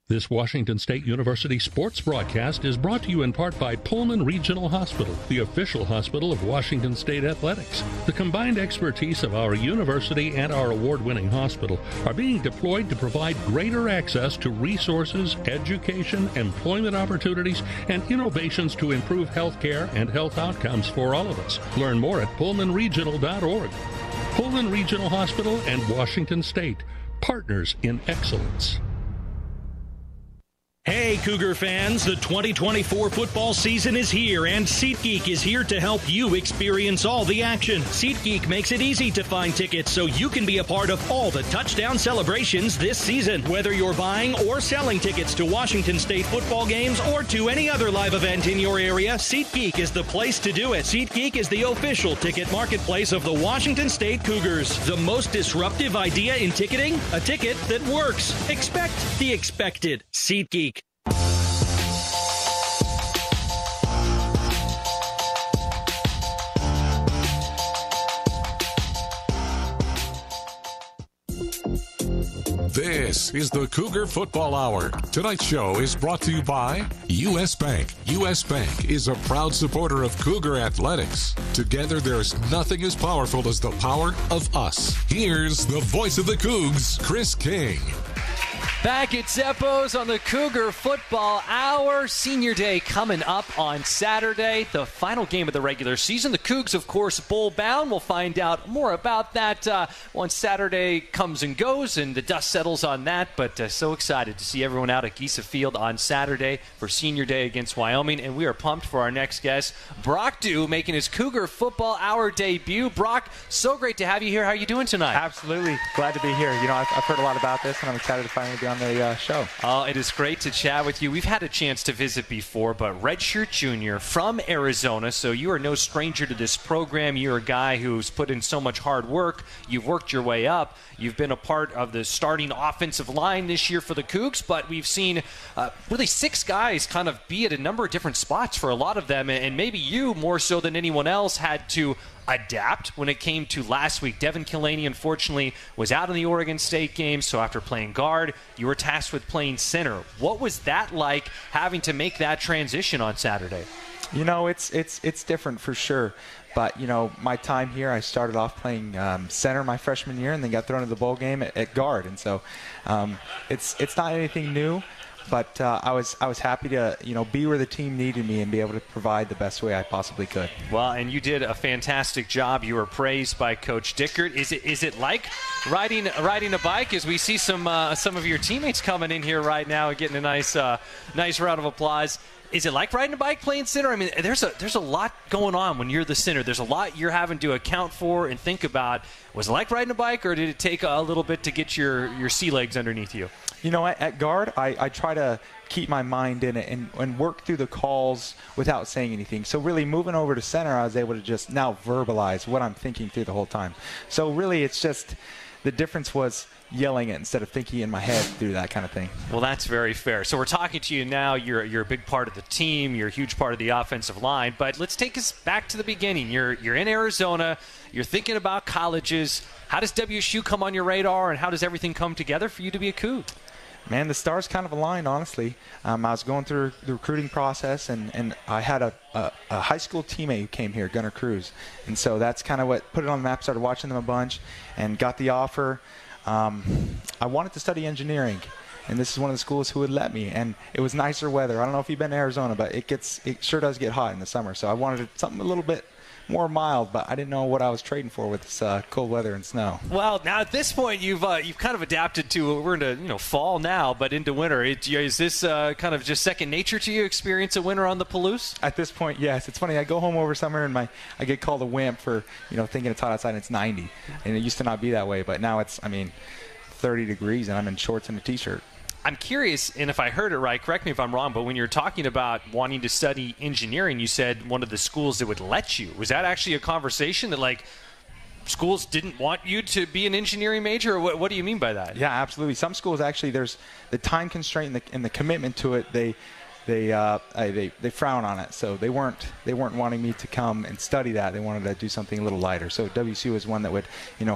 This Washington State University sports broadcast is brought to you in part by Pullman Regional Hospital, the official hospital of Washington State Athletics. The combined expertise of our university and our award-winning hospital are being deployed to provide greater access to resources, education, employment opportunities, and innovations to improve health care and health outcomes for all of us. Learn more at pullmanregional.org. Pullman Regional Hospital and Washington State, partners in excellence. Hey, Cougar fans, the 2024 football season is here, and SeatGeek is here to help you experience all the action. SeatGeek makes it easy to find tickets so you can be a part of all the touchdown celebrations this season. Whether you're buying or selling tickets to Washington State football games or to any other live event in your area, SeatGeek is the place to do it. SeatGeek is the official ticket marketplace of the Washington State Cougars. The most disruptive idea in ticketing? A ticket that works. Expect the expected. SeatGeek. This is the Cougar Football Hour. Tonight's show is brought to you by U.S. Bank. U.S. Bank is a proud supporter of Cougar athletics. Together, there's nothing as powerful as the power of us. Here's the voice of the Cougs, Chris King. Back at Zappos on the Cougar Football Hour. Senior Day coming up on Saturday, the final game of the regular season. The Cougs, of course, bowl bound. We'll find out more about that once Saturday comes and goes and the dust settles on that. But so excited to see everyone out at Gisa Field on Saturday for Senior Day against Wyoming. And we are pumped for our next guest, Brock Dew, making his Cougar Football Hour debut. Brock, so great to have you here. How are you doing tonight? Absolutely. Glad to be here. You know, I've heard a lot about this, and I'm excited to finally be on the show. Oh, it is great to chat with you. We've had a chance to visit before, but Redshirt Junior from Arizona, so you are no stranger to this program. You're a guy who's put in so much hard work. You've worked your way up. You've been a part of the starting offensive line this year for the Cougs, but we've seen really 6 guys kind of be at a number of different spots for a lot of them, and maybe you, more so than anyone else, had to adapt when it came to last week. Devin Killaney, unfortunately, was out in the Oregon State game, so after playing guard, you were tasked with playing center. What was that like, having to make that transition on Saturday? You know, it's different for sure. But, my time here, I started off playing center my freshman year and then got thrown into the bowl game at guard. And so it's not anything new, but I was happy to, be where the team needed me and be able to provide the best way I possibly could. Well, and you did a fantastic job. You were praised by Coach Dickert. Is it like riding a bike? As we see some of your teammates coming in here right now and getting a nice round of applause. Is it like riding a bike playing center? I mean, there's a lot going on when you're the center. There's a lot you're having to account for and think about. Was it like riding a bike, or did it take a little bit to get your sea legs underneath you? At guard, I try to keep my mind in it and work through the calls without saying anything. So really moving over to center, I was able to just now verbalize what I'm thinking through the whole time. So really it's just the difference was yelling it instead of thinking in my head through that kind of thing. Well, that's very fair. So we're talking to you now. You're a big part of the team. You're a huge part of the offensive line. But let's take us back to the beginning. You're in Arizona. You're thinking about colleges. How does WSU come on your radar, and how does everything come together for you to be a Coug? Man, the stars kind of aligned, honestly. I was going through the recruiting process, and I had a high school teammate who came here, Gunnar Cruz. And so that's kind of what put it on the map, started watching them a bunch, and got the offer. I wanted to study engineering, and this is one of the schools who would let me. And it was nicer weather. I don't know if you've been to Arizona, but it sure does get hot in the summer. So I wanted something a little bit more mild, but I didn't know what I was trading for with this cold weather and snow. Well, now at this point, you've kind of adapted to, we're into fall now, but into winter. Is this kind of just second nature to you, experience a winter on the Palouse? At this point, yes. It's funny. I go home over summer and I get called a wimp for thinking it's hot outside and it's 90, and it used to not be that way, but now it's 30 degrees and I'm in shorts and a t-shirt. I'm curious, and if I heard it right, correct me if I'm wrong, but when you're talking about wanting to study engineering, you said one of the schools that would let you. Was that actually a conversation that, schools didn't want you to be an engineering major? Or what do you mean by that? Yeah, absolutely. Some schools actually, there's the time constraint and the commitment to it. They frown on it, so they weren't wanting me to come and study that. They wanted to do something a little lighter. So WSU is one that would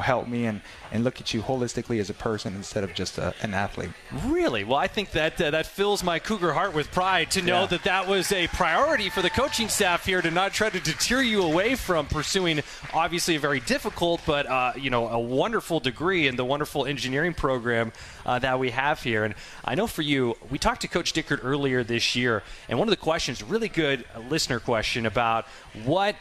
help me and look at you holistically as a person instead of just an athlete. Really? Well, I think that fills my Cougar heart with pride to know that was a priority for the coaching staff here, to not try to deter you away from pursuing obviously a very difficult but a wonderful degree in the wonderful engineering program that we have here. And I know for you, we talked to Coach Dickert earlier this year, and one of the questions, really good listener question about what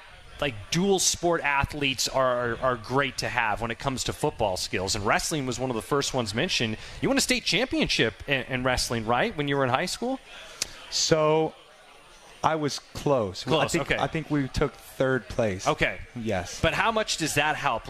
dual sport athletes are great to have when it comes to football skills. And wrestling was one of the first ones mentioned. You won a state championship in wrestling, right, when you were in high school? So I was close. Okay. I think we took third place. Okay. Yes. But how much does that help?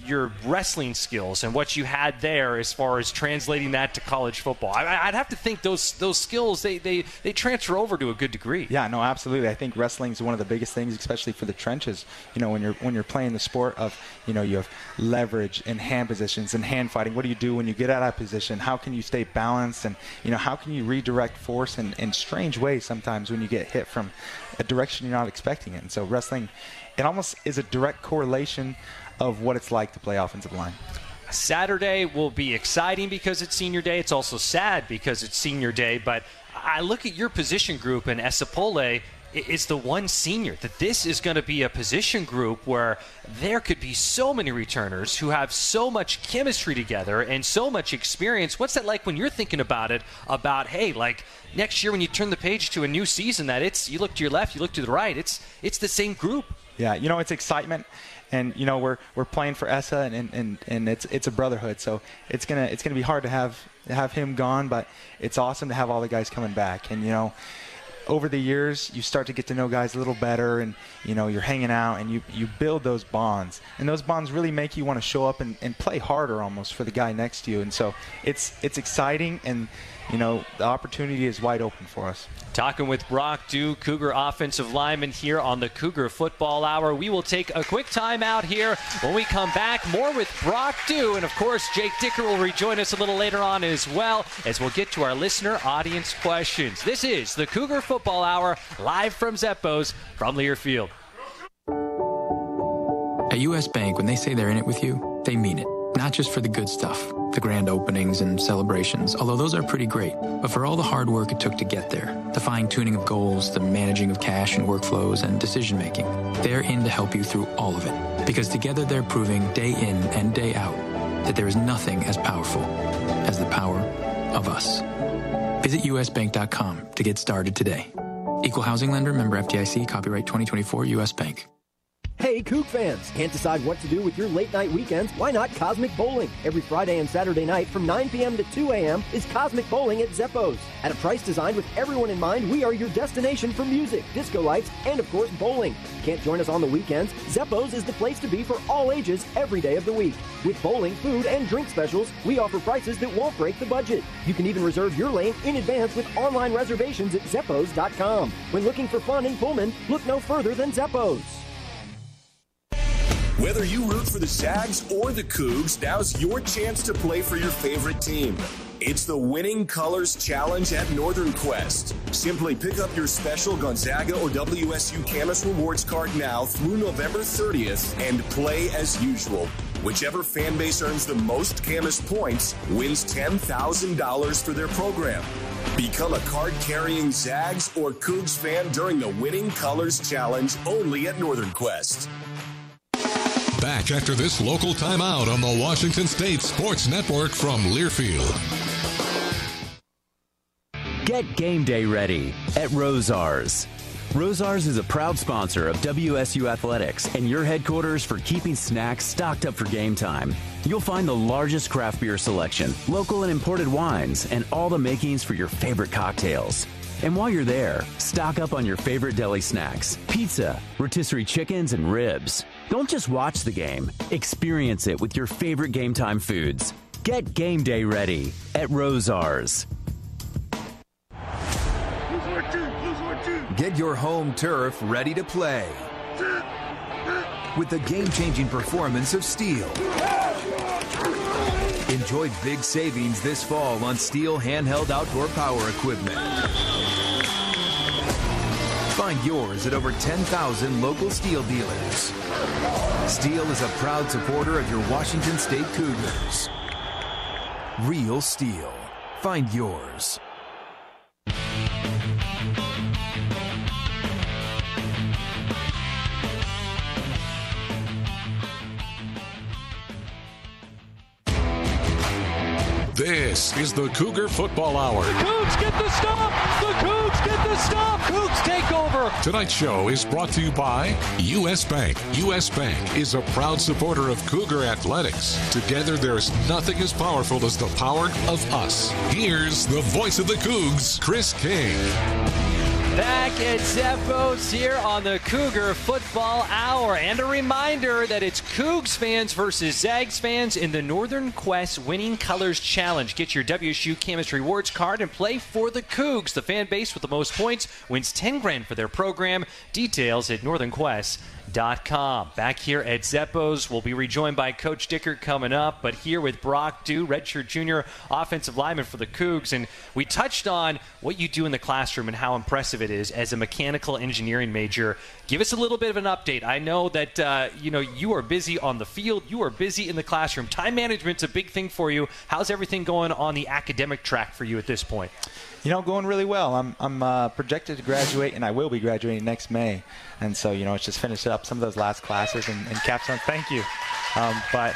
Your wrestling skills and what you had there as far as translating that to college football. I'd have to think those skills, they transfer over to a good degree. Yeah, no, absolutely. I think wrestling is one of the biggest things, especially for the trenches. When you're playing the sport of, you have leverage and hand positions and hand fighting. What do you do when you get out of position? How can you stay balanced? And, how can you redirect force in strange ways sometimes when you get hit from a direction you're not expecting it? And so wrestling, it almost is a direct correlation of what it's like to play offensive line. Saturday will be exciting because it's senior day. It's also sad because it's senior day. But I look at your position group, and Esapole is the one senior, that this is going to be a position group where there could be so many returners who have so much chemistry together and so much experience. What's that like when you're thinking about it, about, hey, next year when you turn the page to a new season, that you look to your left, you look to the right, it's the same group? Yeah, it's excitement. And we're playing for ESSA, and it's a brotherhood. So it's gonna be hard to have him gone, but it's awesome to have all the guys coming back. And over the years, you start to get to know guys a little better, and you're hanging out, and you build those bonds, and those bonds really make you want to show up and play harder almost for the guy next to you. And so it's exciting, and the opportunity is wide open for us. Talking with Brock Dieu, Cougar offensive lineman, here on the Cougar Football Hour. We will take a quick time out here. When we come back, more with Brock Dieu. And, of course, Jake Dickert will rejoin us a little later on as well, as we'll get to our listener audience questions. This is the Cougar Football Hour, live from Zeppo's from Learfield. At U.S. Bank, when they say they're in it with you, they mean it. Not just for the good stuff, the grand openings and celebrations, although those are pretty great, but for all the hard work it took to get there, the fine-tuning of goals, the managing of cash and workflows, and decision-making. They're in to help you through all of it, because together they're proving day in and day out that there is nothing as powerful as the power of us. Visit usbank.com to get started today. Equal housing lender, member FDIC, copyright 2024 U.S. Bank. Hey, Coug fans! Can't decide what to do with your late-night weekends? Why not Cosmic Bowling? Every Friday and Saturday night from 9 p.m. to 2 a.m. is Cosmic Bowling at Zeppo's. At a price designed with everyone in mind, we are your destination for music, disco lights, and of course, bowling. Can't join us on the weekends? Zeppo's is the place to be for all ages every day of the week. With bowling, food, and drink specials, we offer prices that won't break the budget. You can even reserve your lane in advance with online reservations at Zeppos.com. When looking for fun in Pullman, look no further than Zeppo's. Whether you root for the Zags or the Cougs, now's your chance to play for your favorite team. It's the Winning Colors Challenge at Northern Quest. Simply pick up your special Gonzaga or WSU Camas Rewards card now through November 30th and play as usual. Whichever fan base earns the most Camas points wins $10,000 for their program. Become a card-carrying Zags or Cougs fan during the Winning Colors Challenge only at Northern Quest. Back after this local timeout on the Washington State Sports Network from Learfield. Get game day ready at Rosars. Rosars is a proud sponsor of WSU Athletics and your headquarters for keeping snacks stocked up for game time. You'll find the largest craft beer selection, local and imported wines, and all the makings for your favorite cocktails. And while you're there, stock up on your favorite deli snacks, pizza, rotisserie chickens, and ribs. Don't just watch the game. Experience it with your favorite game time foods. Get game day ready at Rosars. Get your home turf ready to play with the game-changing performance of Steel. Enjoy big savings this fall on Steel handheld outdoor power equipment. Find yours at over 10,000 local Steel dealers. Steel is a proud supporter of your Washington State Cougars. Real Steel. Find yours. This is the Cougar Football Hour. The Cougs get the stop! The Cougs get the stop! Cougs take over! Tonight's show is brought to you by U.S. Bank. U.S. Bank is a proud supporter of Cougar athletics. Together, there's nothing as powerful as the power of us. Here's the voice of the Cougs, Chris King. Back at Zeppo's here on the Cougar Football Hour. And a reminder that it's Cougs fans versus Zags fans in the Northern Quest Winning Colors Challenge. Get your WSU Camas Rewards card and play for the Cougs. The fan base with the most points wins $10,000 for their program. Details at northernquest.com. Back here at Zeppo's, we'll be rejoined by Coach Dickert coming up, but here with Brock Dew, redshirt junior offensive lineman for the Cougs. And we touched on what you do in the classroom and how impressive it is as a mechanical engineering major. Give us a little bit of an update. I know that you are busy on the field, you are busy in the classroom. Time management's a big thing for you. How's everything going on the academic track for you at this point? Going really well. I'm projected to graduate, and I will be graduating next May. And so, it's just finished up some of those last classes and capstone. Thank you. But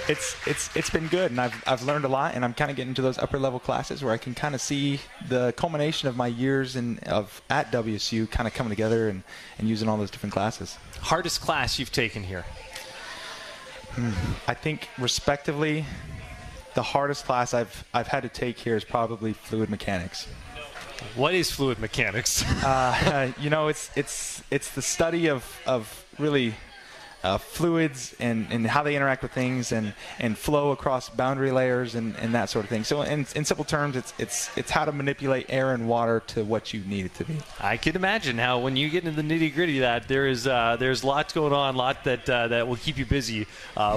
it's been good, and I've learned a lot, and I'm kind of getting to those upper level classes where I can kind of see the culmination of my years at WSU kind of coming together and using all those different classes. Hardest class you've taken here? I think, respectively, the hardest class I've had to take here is probably fluid mechanics. What is fluid mechanics? It's the study of really fluids and how they interact with things and flow across boundary layers and that sort of thing. So in simple terms, it's how to manipulate air and water to what you need it to be. I can imagine how when you get into the nitty-gritty of that, there's lots going on, a lot that will keep you busy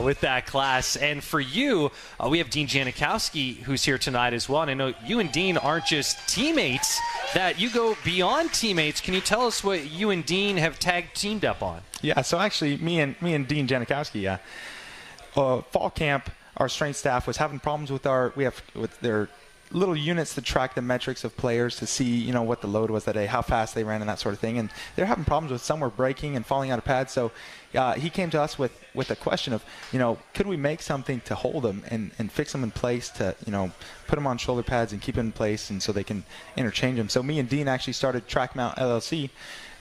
with that class. And for you, we have Dean Janikowski who's here tonight as well. And I know you and Dean aren't just teammates, that you go beyond teammates. Can you tell us what you and Dean have teamed up on? Yeah, so actually me and Dean Janikowski, fall camp, our strength staff was having problems with their little units to track the metrics of players to see, what the load was that day, how fast they ran and that sort of thing. And they're having problems with some were breaking and falling out of pads. So he came to us with a question of, could we make something to hold them and fix them in place to, put them on shoulder pads and keep them in place and so they can interchange them. So me and Dean actually started TrackMount LLC.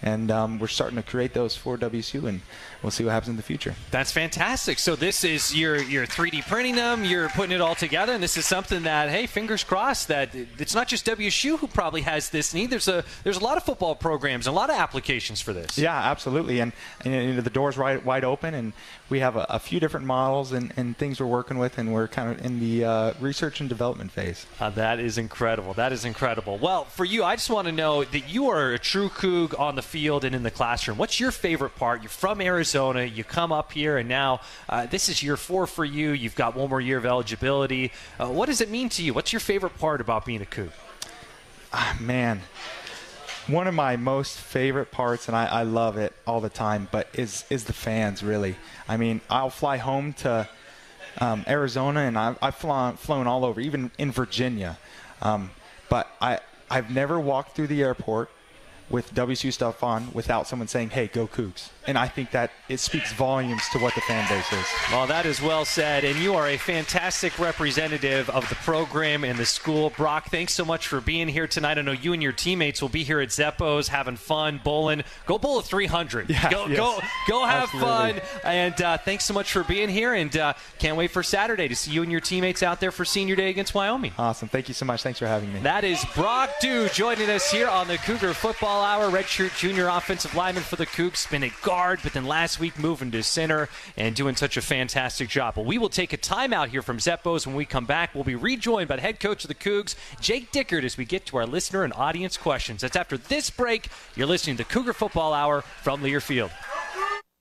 And we're starting to create those for WSU, and we'll see what happens in the future. That's fantastic. So this is you're 3D printing them, you're putting it all together, and this is something that, hey, fingers crossed that it's not just WSU who probably has this need. There's a lot of football programs, a lot of applications for this. Yeah, absolutely. And the door's wide open, and we have a few different models and things we're working with, and we're kind of in the research and development phase. That is incredible. That is incredible. Well, for you, I just want to know that you are a true Coug on the field and in the classroom. What's your favorite part? You're from Arizona. You come up here, and now this is year 4 for you. You've got one more year of eligibility. What does it mean to you? What's your favorite part about being a Coug? Man, one of my most favorite parts, and I love it all the time, but is the fans, really. I mean, I'll fly home to Arizona, and I've flown all over, even in Virginia. But I've never walked through the airport with WSU stuff on without someone saying, hey, go Cougs. And I think that it speaks volumes to what the fan base is. Well, that is well said, and you are a fantastic representative of the program and the school. Brock, thanks so much for being here tonight. I know you and your teammates will be here at Zeppo's having fun, bowling. Go bowl a 300. Yeah, go have Absolutely. fun, and thanks so much for being here, and can't wait for Saturday to see you and your teammates out there for Senior Day against Wyoming. Awesome. Thank you so much. Thanks for having me. That is Brock Dieu joining us here on the Cougar Football Hour. Redshirt junior offensive lineman for the Cougs, been at guard, but then last week moving to center and doing such a fantastic job. Well, we will take a timeout here from Zeppo's. When we come back, we'll be rejoined by the head coach of the Cougs, Jake Dickert, as we get to our listener and audience questions. That's after this break. You're listening to the Cougar Football Hour from Learfield.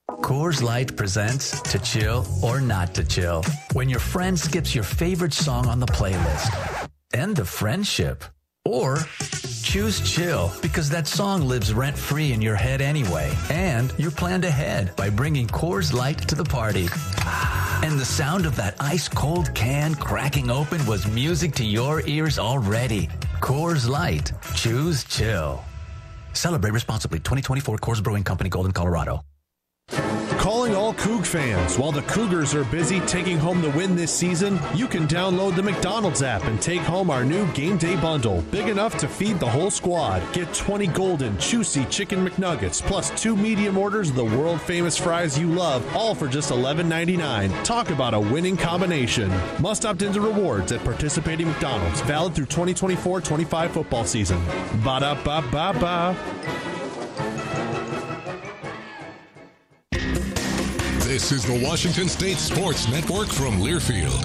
Coors Light presents To Chill or Not to Chill. When your friend skips your favorite song on the playlist. End of friendship. Or choose chill because that song lives rent-free in your head anyway. And you're planned ahead by bringing Coors Light to the party. And the sound of that ice-cold can cracking open was music to your ears already. Coors Light. Choose chill. Celebrate responsibly. 2024 Coors Brewing Company, Golden, Colorado. Calling all Coug fans. While the Cougars are busy taking home the win this season, you can download the McDonald's app and take home our new Game Day Bundle. Big enough to feed the whole squad. Get 20 golden, juicy chicken McNuggets, plus 2 medium orders of the world-famous fries you love, all for just $11.99. Talk about a winning combination. Must opt into rewards at participating McDonald's. Valid through 2024-25 football season. Ba-da-ba-ba-ba. This is the Washington State Sports Network from Learfield.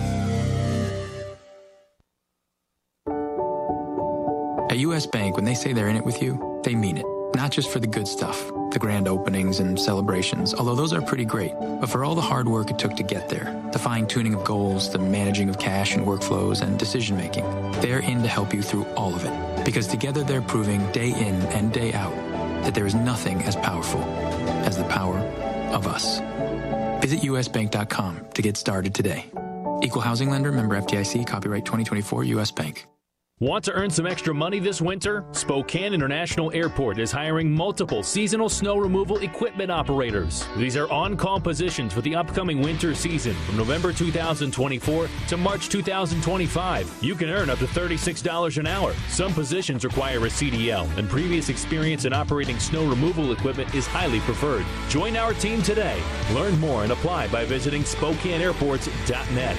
At U.S. Bank, when they say they're in it with you, they mean it. Not just for the good stuff, the grand openings and celebrations, although those are pretty great, but for all the hard work it took to get there, the fine-tuning of goals, the managing of cash and workflows, and decision-making. They're in to help you through all of it, because together they're proving day in and day out that there is nothing as powerful as the power of us. Visit usbank.com to get started today. Equal housing lender, member FDIC, copyright 2024 U.S. Bank. Want to earn some extra money this winter? Spokane International Airport is hiring multiple seasonal snow removal equipment operators. These are on-call positions for the upcoming winter season from November 2024 to March 2025. You can earn up to $36 an hour. Some positions require a CDL, and previous experience in operating snow removal equipment is highly preferred. Join our team today. Learn more and apply by visiting SpokaneAirports.net.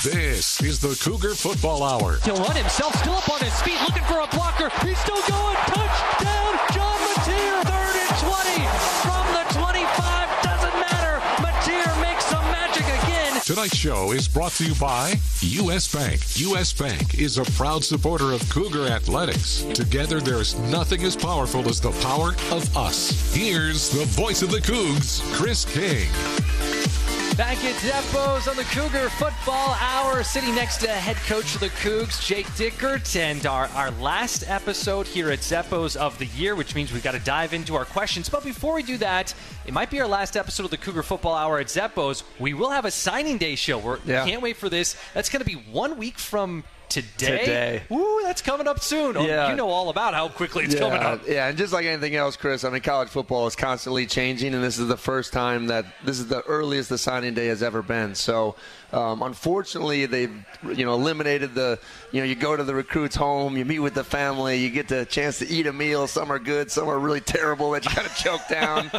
This is the Cougar Football Hour. He'll run himself, still up on his feet, looking for a blocker. He's still going. Touchdown, John Mateer. 3rd and 20 from the 25. Doesn't matter. Mateer makes some magic again. Tonight's show is brought to you by U.S. Bank. U.S. Bank is a proud supporter of Cougar athletics. Together, there's nothing as powerful as the power of us. Here's the voice of the Cougs, Chris King. Back at Zeppo's on the Cougar Football Hour, sitting next to head coach of the Cougs, Jake Dickert, and our last episode here at Zeppo's of the year, which means we've got to dive into our questions. But before we do that, it might be our last episode of the Cougar Football Hour at Zeppo's. We will have a signing day show. We can't wait for this. That's going to be 1 week from today. Ooh, that's coming up soon. Yeah. You know all about how quickly it's coming up. Yeah, and just like anything else, Chris, I mean, college football is constantly changing, and this is the first time that this is the earliest the signing day has ever been. So, unfortunately, they've eliminated the you go to the recruit's home, you meet with the family, you get the chance to eat a meal. Some are good, some are really terrible that you kind of choke down.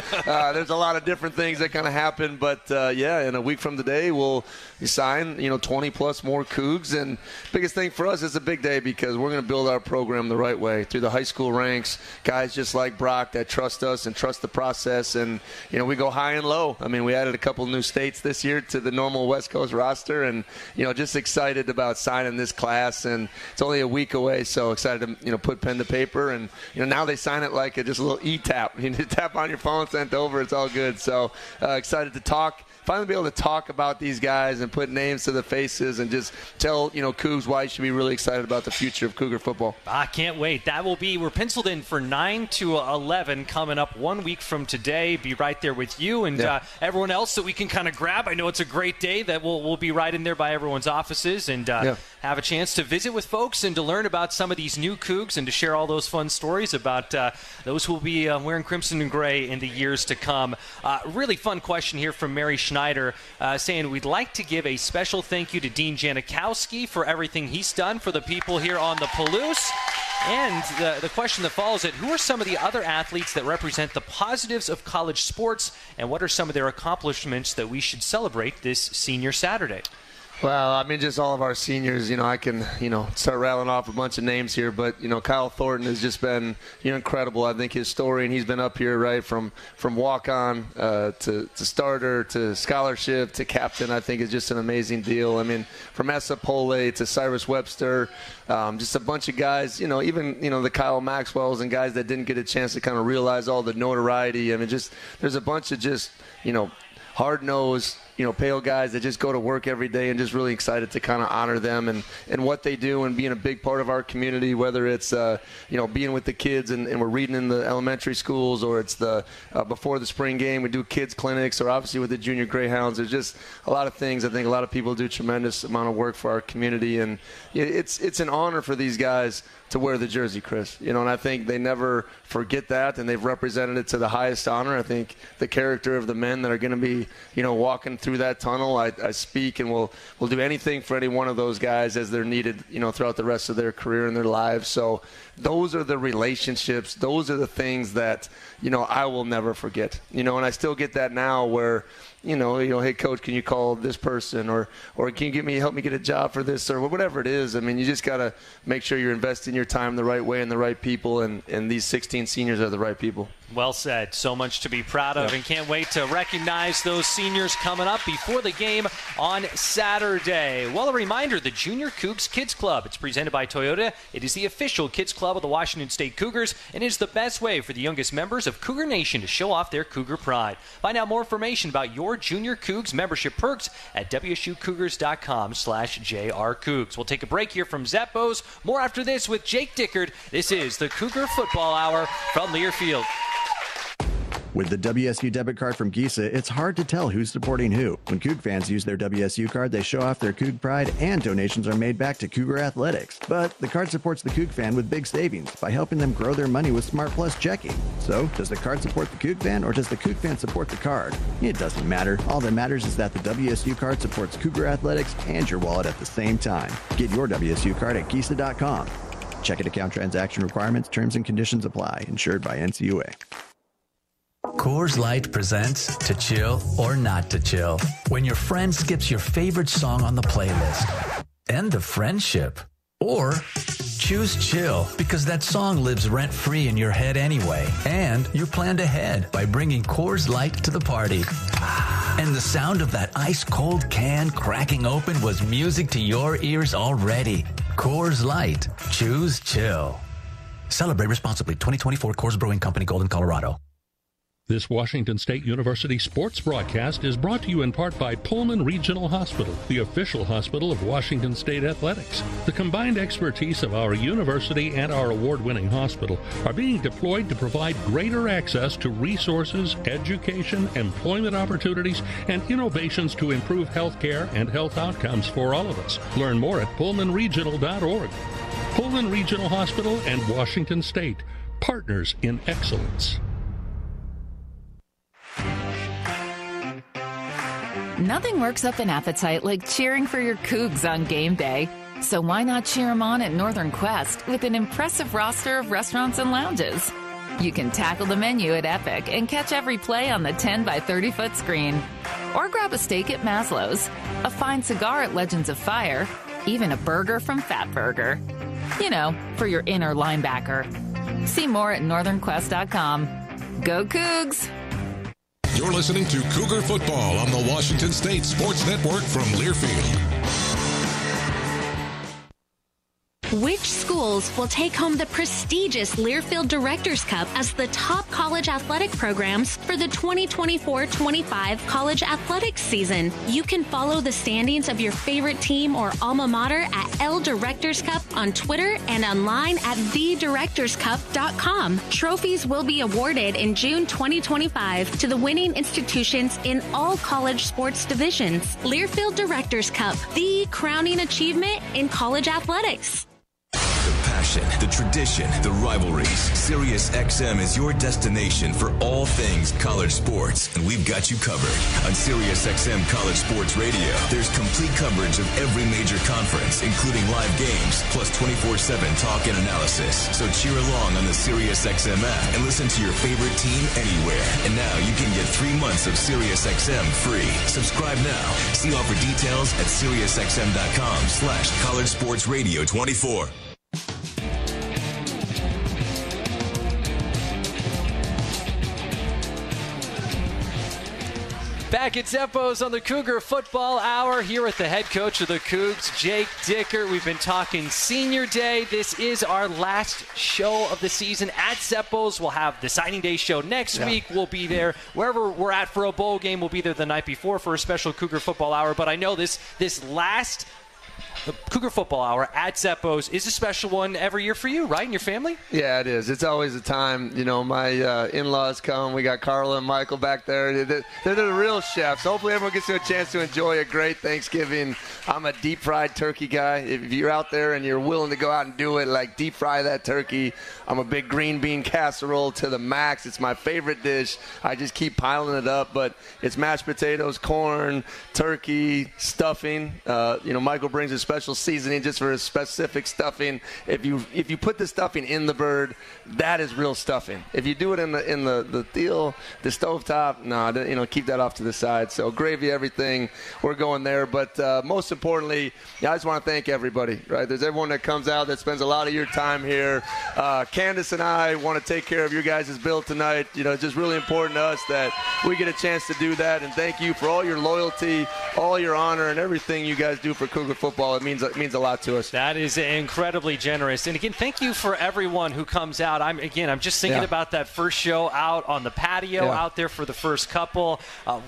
There's a lot of different things that kind of happen, but in a week from today, we'll sign 20 plus more Cougs, and biggest thing for us is a big day because we're going to build our program the right way through the high school ranks. Guys just like Brock that trust us and trust the process, and we go high and low. I mean, we added a couple new states this year to the normal West Coast roster, and just excited about signing this class. And it's only a week away, so excited to put pen to paper. And now they sign it like just a little e-tap. You just tap on your phone, sent over, it's all good. So excited to finally be able to talk about these guys and put names to the faces and just tell Cougs why you should be really excited about the future of Cougar football. I can't wait. We're penciled in for 9 to 11 coming up 1 week from today. Be right there with you and everyone else that we can kind of grab. I know it's a great day that we'll be right in there by everyone's offices and have a chance to visit with folks and to learn about some of these new Cougs and to share all those fun stories about those who will be wearing crimson and gray in the years to come. Really fun question here from Mary Schneider saying, we'd like to give a special thank you to Dean Janikowski for everything he's done for the people here on the Palouse. And the question that follows it, who are some of the other athletes that represent the positives of college sports, and what are some of their accomplishments that we should celebrate this senior Saturday? Well, I mean, just all of our seniors, I can, start rattling off a bunch of names here, but, Kyle Thornton has just been, incredible. I think his story, and he's been up here, right, from walk-on to starter to scholarship to captain, I think is just an amazing deal. I mean, from Essa Pole to Cyrus Webster, just a bunch of guys, even, the Kyle Maxwells and guys that didn't get a chance to kind of realize all the notoriety. I mean, there's a bunch of just, hard-nosed, pale guys that just go to work every day, and just really excited to kind of honor them and what they do and being a big part of our community, whether it's, being with the kids and we're reading in the elementary schools, or it's the before the spring game, we do kids clinics, or obviously with the junior Greyhounds. There's just a lot of things. I think a lot of people do a tremendous amount of work for our community, and it's an honor for these guys to wear the jersey, Chris. And I think they never forget that, and they've represented it to the highest honor. I think the character of the men that are going to be, walking through that tunnel, I speak and will do anything for any one of those guys as they're needed, throughout the rest of their career and their lives. So those are the relationships. Those are the things that, I will never forget. And I still get that now where, hey, coach, can you call this person, or can you help me get a job for this, or whatever it is. I mean, you just got to make sure you're investing your time the right way and the right people, and these 16 seniors are the right people. Well said. So much to be proud of, and can't wait to recognize those seniors coming up before the game on Saturday. Well, a reminder, the Junior Cougs Kids Club. It's presented by Toyota. It is the official kids club of the Washington State Cougars, and is the best way for the youngest members of Cougar Nation to show off their Cougar pride. Find out more information about your Junior Cougs membership perks at wsucougars.com/JRCougs. We'll take a break here from Zeppo's. More after this with Jake Dickert. This is the Cougar Football Hour from Learfield. With the WSU debit card from Giesa, it's hard to tell who's supporting who. When Coug fans use their WSU card, they show off their Coug pride, and donations are made back to Cougar Athletics. But the card supports the Coug fan with big savings by helping them grow their money with Smart Plus checking. So, does the card support the Coug fan, or does the Coug fan support the card? It doesn't matter. All that matters is that the WSU card supports Cougar Athletics and your wallet at the same time. Get your WSU card at Giesa.com. Checking account transaction requirements, terms and conditions apply. Insured by NCUA. Coors Light presents To Chill or Not to Chill. When your friend skips your favorite song on the playlist. End the friendship. Or choose chill, because that song lives rent-free in your head anyway. And you're planned ahead by bringing Coors Light to the party. And the sound of that ice-cold can cracking open was music to your ears already. Coors Light. Choose chill. Celebrate responsibly. 2024 Coors Brewing Company, Golden, Colorado. This Washington State University sports broadcast is brought to you in part by Pullman Regional Hospital, the official hospital of Washington State Athletics. The combined expertise of our university and our award-winning hospital are being deployed to provide greater access to resources, education, employment opportunities, and innovations to improve health care and health outcomes for all of us. Learn more at pullmanregional.org. Pullman Regional Hospital and Washington State, partners in excellence. Nothing works up an appetite like cheering for your Cougs on game day. So why not cheer them on at Northern Quest with an impressive roster of restaurants and lounges? You can tackle the menu at Epic and catch every play on the 10 by 30-foot screen. Or grab a steak at Maslow's, a fine cigar at Legends of Fire, even a burger from Fat Burger. You know, for your inner linebacker. See more at northernquest.com. Go Cougs! You're listening to Cougar Football on the Washington State Sports Network from Learfield. Which schools will take home the prestigious Learfield Directors Cup as the top college athletic programs for the 2024-25 college athletics season? You can follow the standings of your favorite team or alma mater at L Directors Cup on Twitter and online at thedirectorscup.com. Trophies will be awarded in June 2025 to the winning institutions in all college sports divisions. Learfield Directors Cup, the crowning achievement in college athletics. The passion, the tradition, the rivalries. SiriusXM is your destination for all things college sports, and we've got you covered. On SiriusXM College Sports Radio, there's complete coverage of every major conference, including live games, plus 24/7 talk and analysis. So cheer along on the SiriusXM app and listen to your favorite team anywhere. And now you can get 3 months of SiriusXM free. Subscribe now. See offer details at SiriusXM.com/College Sports Radio 24. Back at Zeppo's on the Cougar Football Hour here with the head coach of the Cougs, Jake Dickert. We've been talking Senior Day. This is our last show of the season at Zeppo's. We'll have the signing day show next week. We'll be there wherever we're at for a bowl game. We'll be there the night before for a special Cougar Football Hour. But I know this last the Cougar Football Hour at Zeppo's is a special one every year for you, right, and your family? Yeah, it is. It's always a time. You know, my in-laws come. We got Carla and Michael back there. They're the real chefs. Hopefully everyone gets a chance to enjoy a great Thanksgiving. I'm a deep-fried turkey guy. If you're out there and you're willing to go out and do it, like deep-fry that turkey. I'm a big green bean casserole to the max. It's my favorite dish. I just keep piling it up, but it's mashed potatoes, corn, turkey, stuffing. Michael brings a special seasoning just for a specific stuffing. If you put the stuffing in the bird, that is real stuffing. If you do it in the stovetop, keep that off to the side. So gravy, everything, we're going there. But most importantly, I just want to thank everybody. Right, there's everyone that comes out that spends a lot of your time here. Candace and I want to take care of your guys' bill tonight. It's just really important to us that we get a chance to do that. And thank you for all your loyalty, all your honor, and everything you guys do for Cougar football. It means a lot to us. That is incredibly generous. And again, thank you for everyone who comes out. I'm just thinking about that first show out on the patio out there for the first couple.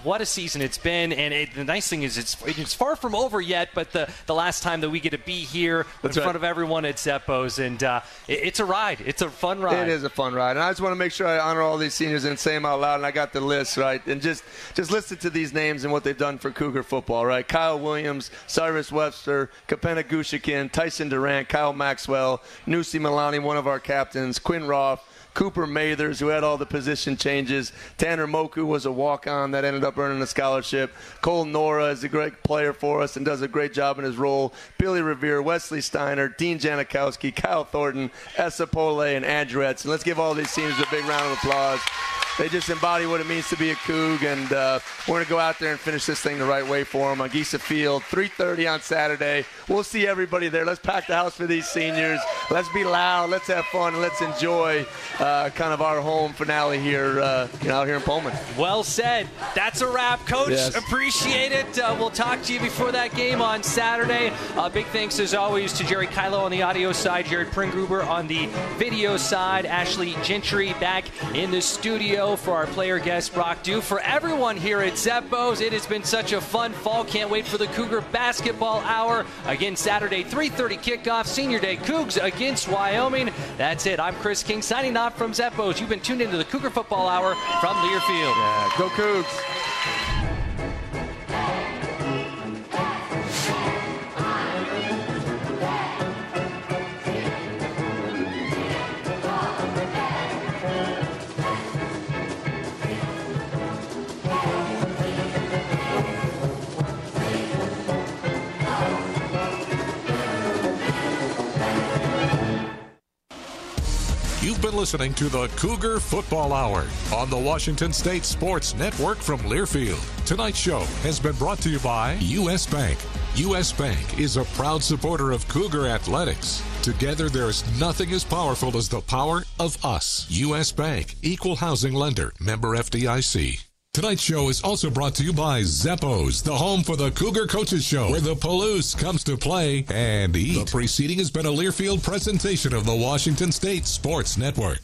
What a season it's been. And the nice thing is it's far from over yet, but the last time that we get to be here in front of everyone at Zeppo's. And it's a ride. It's a fun ride. It is a fun ride. And I just want to make sure I honor all these seniors and say them out loud. And I got the list, right? And just listen to these names and what they've done for Cougar football, right? Kyle Williams, Cyrus Webster, Kapena Gushikin, Tyson Durant, Kyle Maxwell, Nusi Milani, one of our captains, Quinn Roth, Cooper Mathers, who had all the position changes. Tanner Moku was a walk-on that ended up earning a scholarship. Cole Nora is a great player for us and does a great job in his role. Billy Revere, Wesley Steiner, Dean Janikowski, Kyle Thornton, Essa Pole, and Andrew Edson. Let's give all these seniors a big round of applause. They just embody what it means to be a Coug, and we're going to go out there and finish this thing the right way for them on Gisa Field, 3:30 on Saturday. We'll see everybody there. Let's pack the house for these seniors. Let's be loud. Let's have fun, and let's enjoy kind of our home finale here out here in Pullman. Well said. That's a wrap, Coach. Yes. Appreciate it. We'll talk to you before that game on Saturday. Big thanks, as always, to Jerry Kylo on the audio side, Jared Pringruber on the video side, Ashley Gentry back in the studio. show for our player guest, Brock Dieu. For everyone here at Zeppos, it has been such a fun fall. Can't wait for the Cougar Basketball Hour. Again, Saturday, 3:30 kickoff, Senior Day, Cougs against Wyoming. That's it. I'm Chris King signing off from Zeppos. You've been tuned into the Cougar Football Hour from Learfield. Yeah, go Cougs. You've been listening to the Cougar Football Hour on the Washington State Sports Network from Learfield. Tonight's show has been brought to you by U.S. Bank. U.S. Bank is a proud supporter of Cougar athletics. Together, there's nothing as powerful as the power of us. U.S. Bank, equal housing lender, member FDIC. Tonight's show is also brought to you by Zeppos, the home for the Cougar Coaches Show, where the Palouse comes to play and eat. The preceding has been a Learfield presentation of the Washington State Sports Network.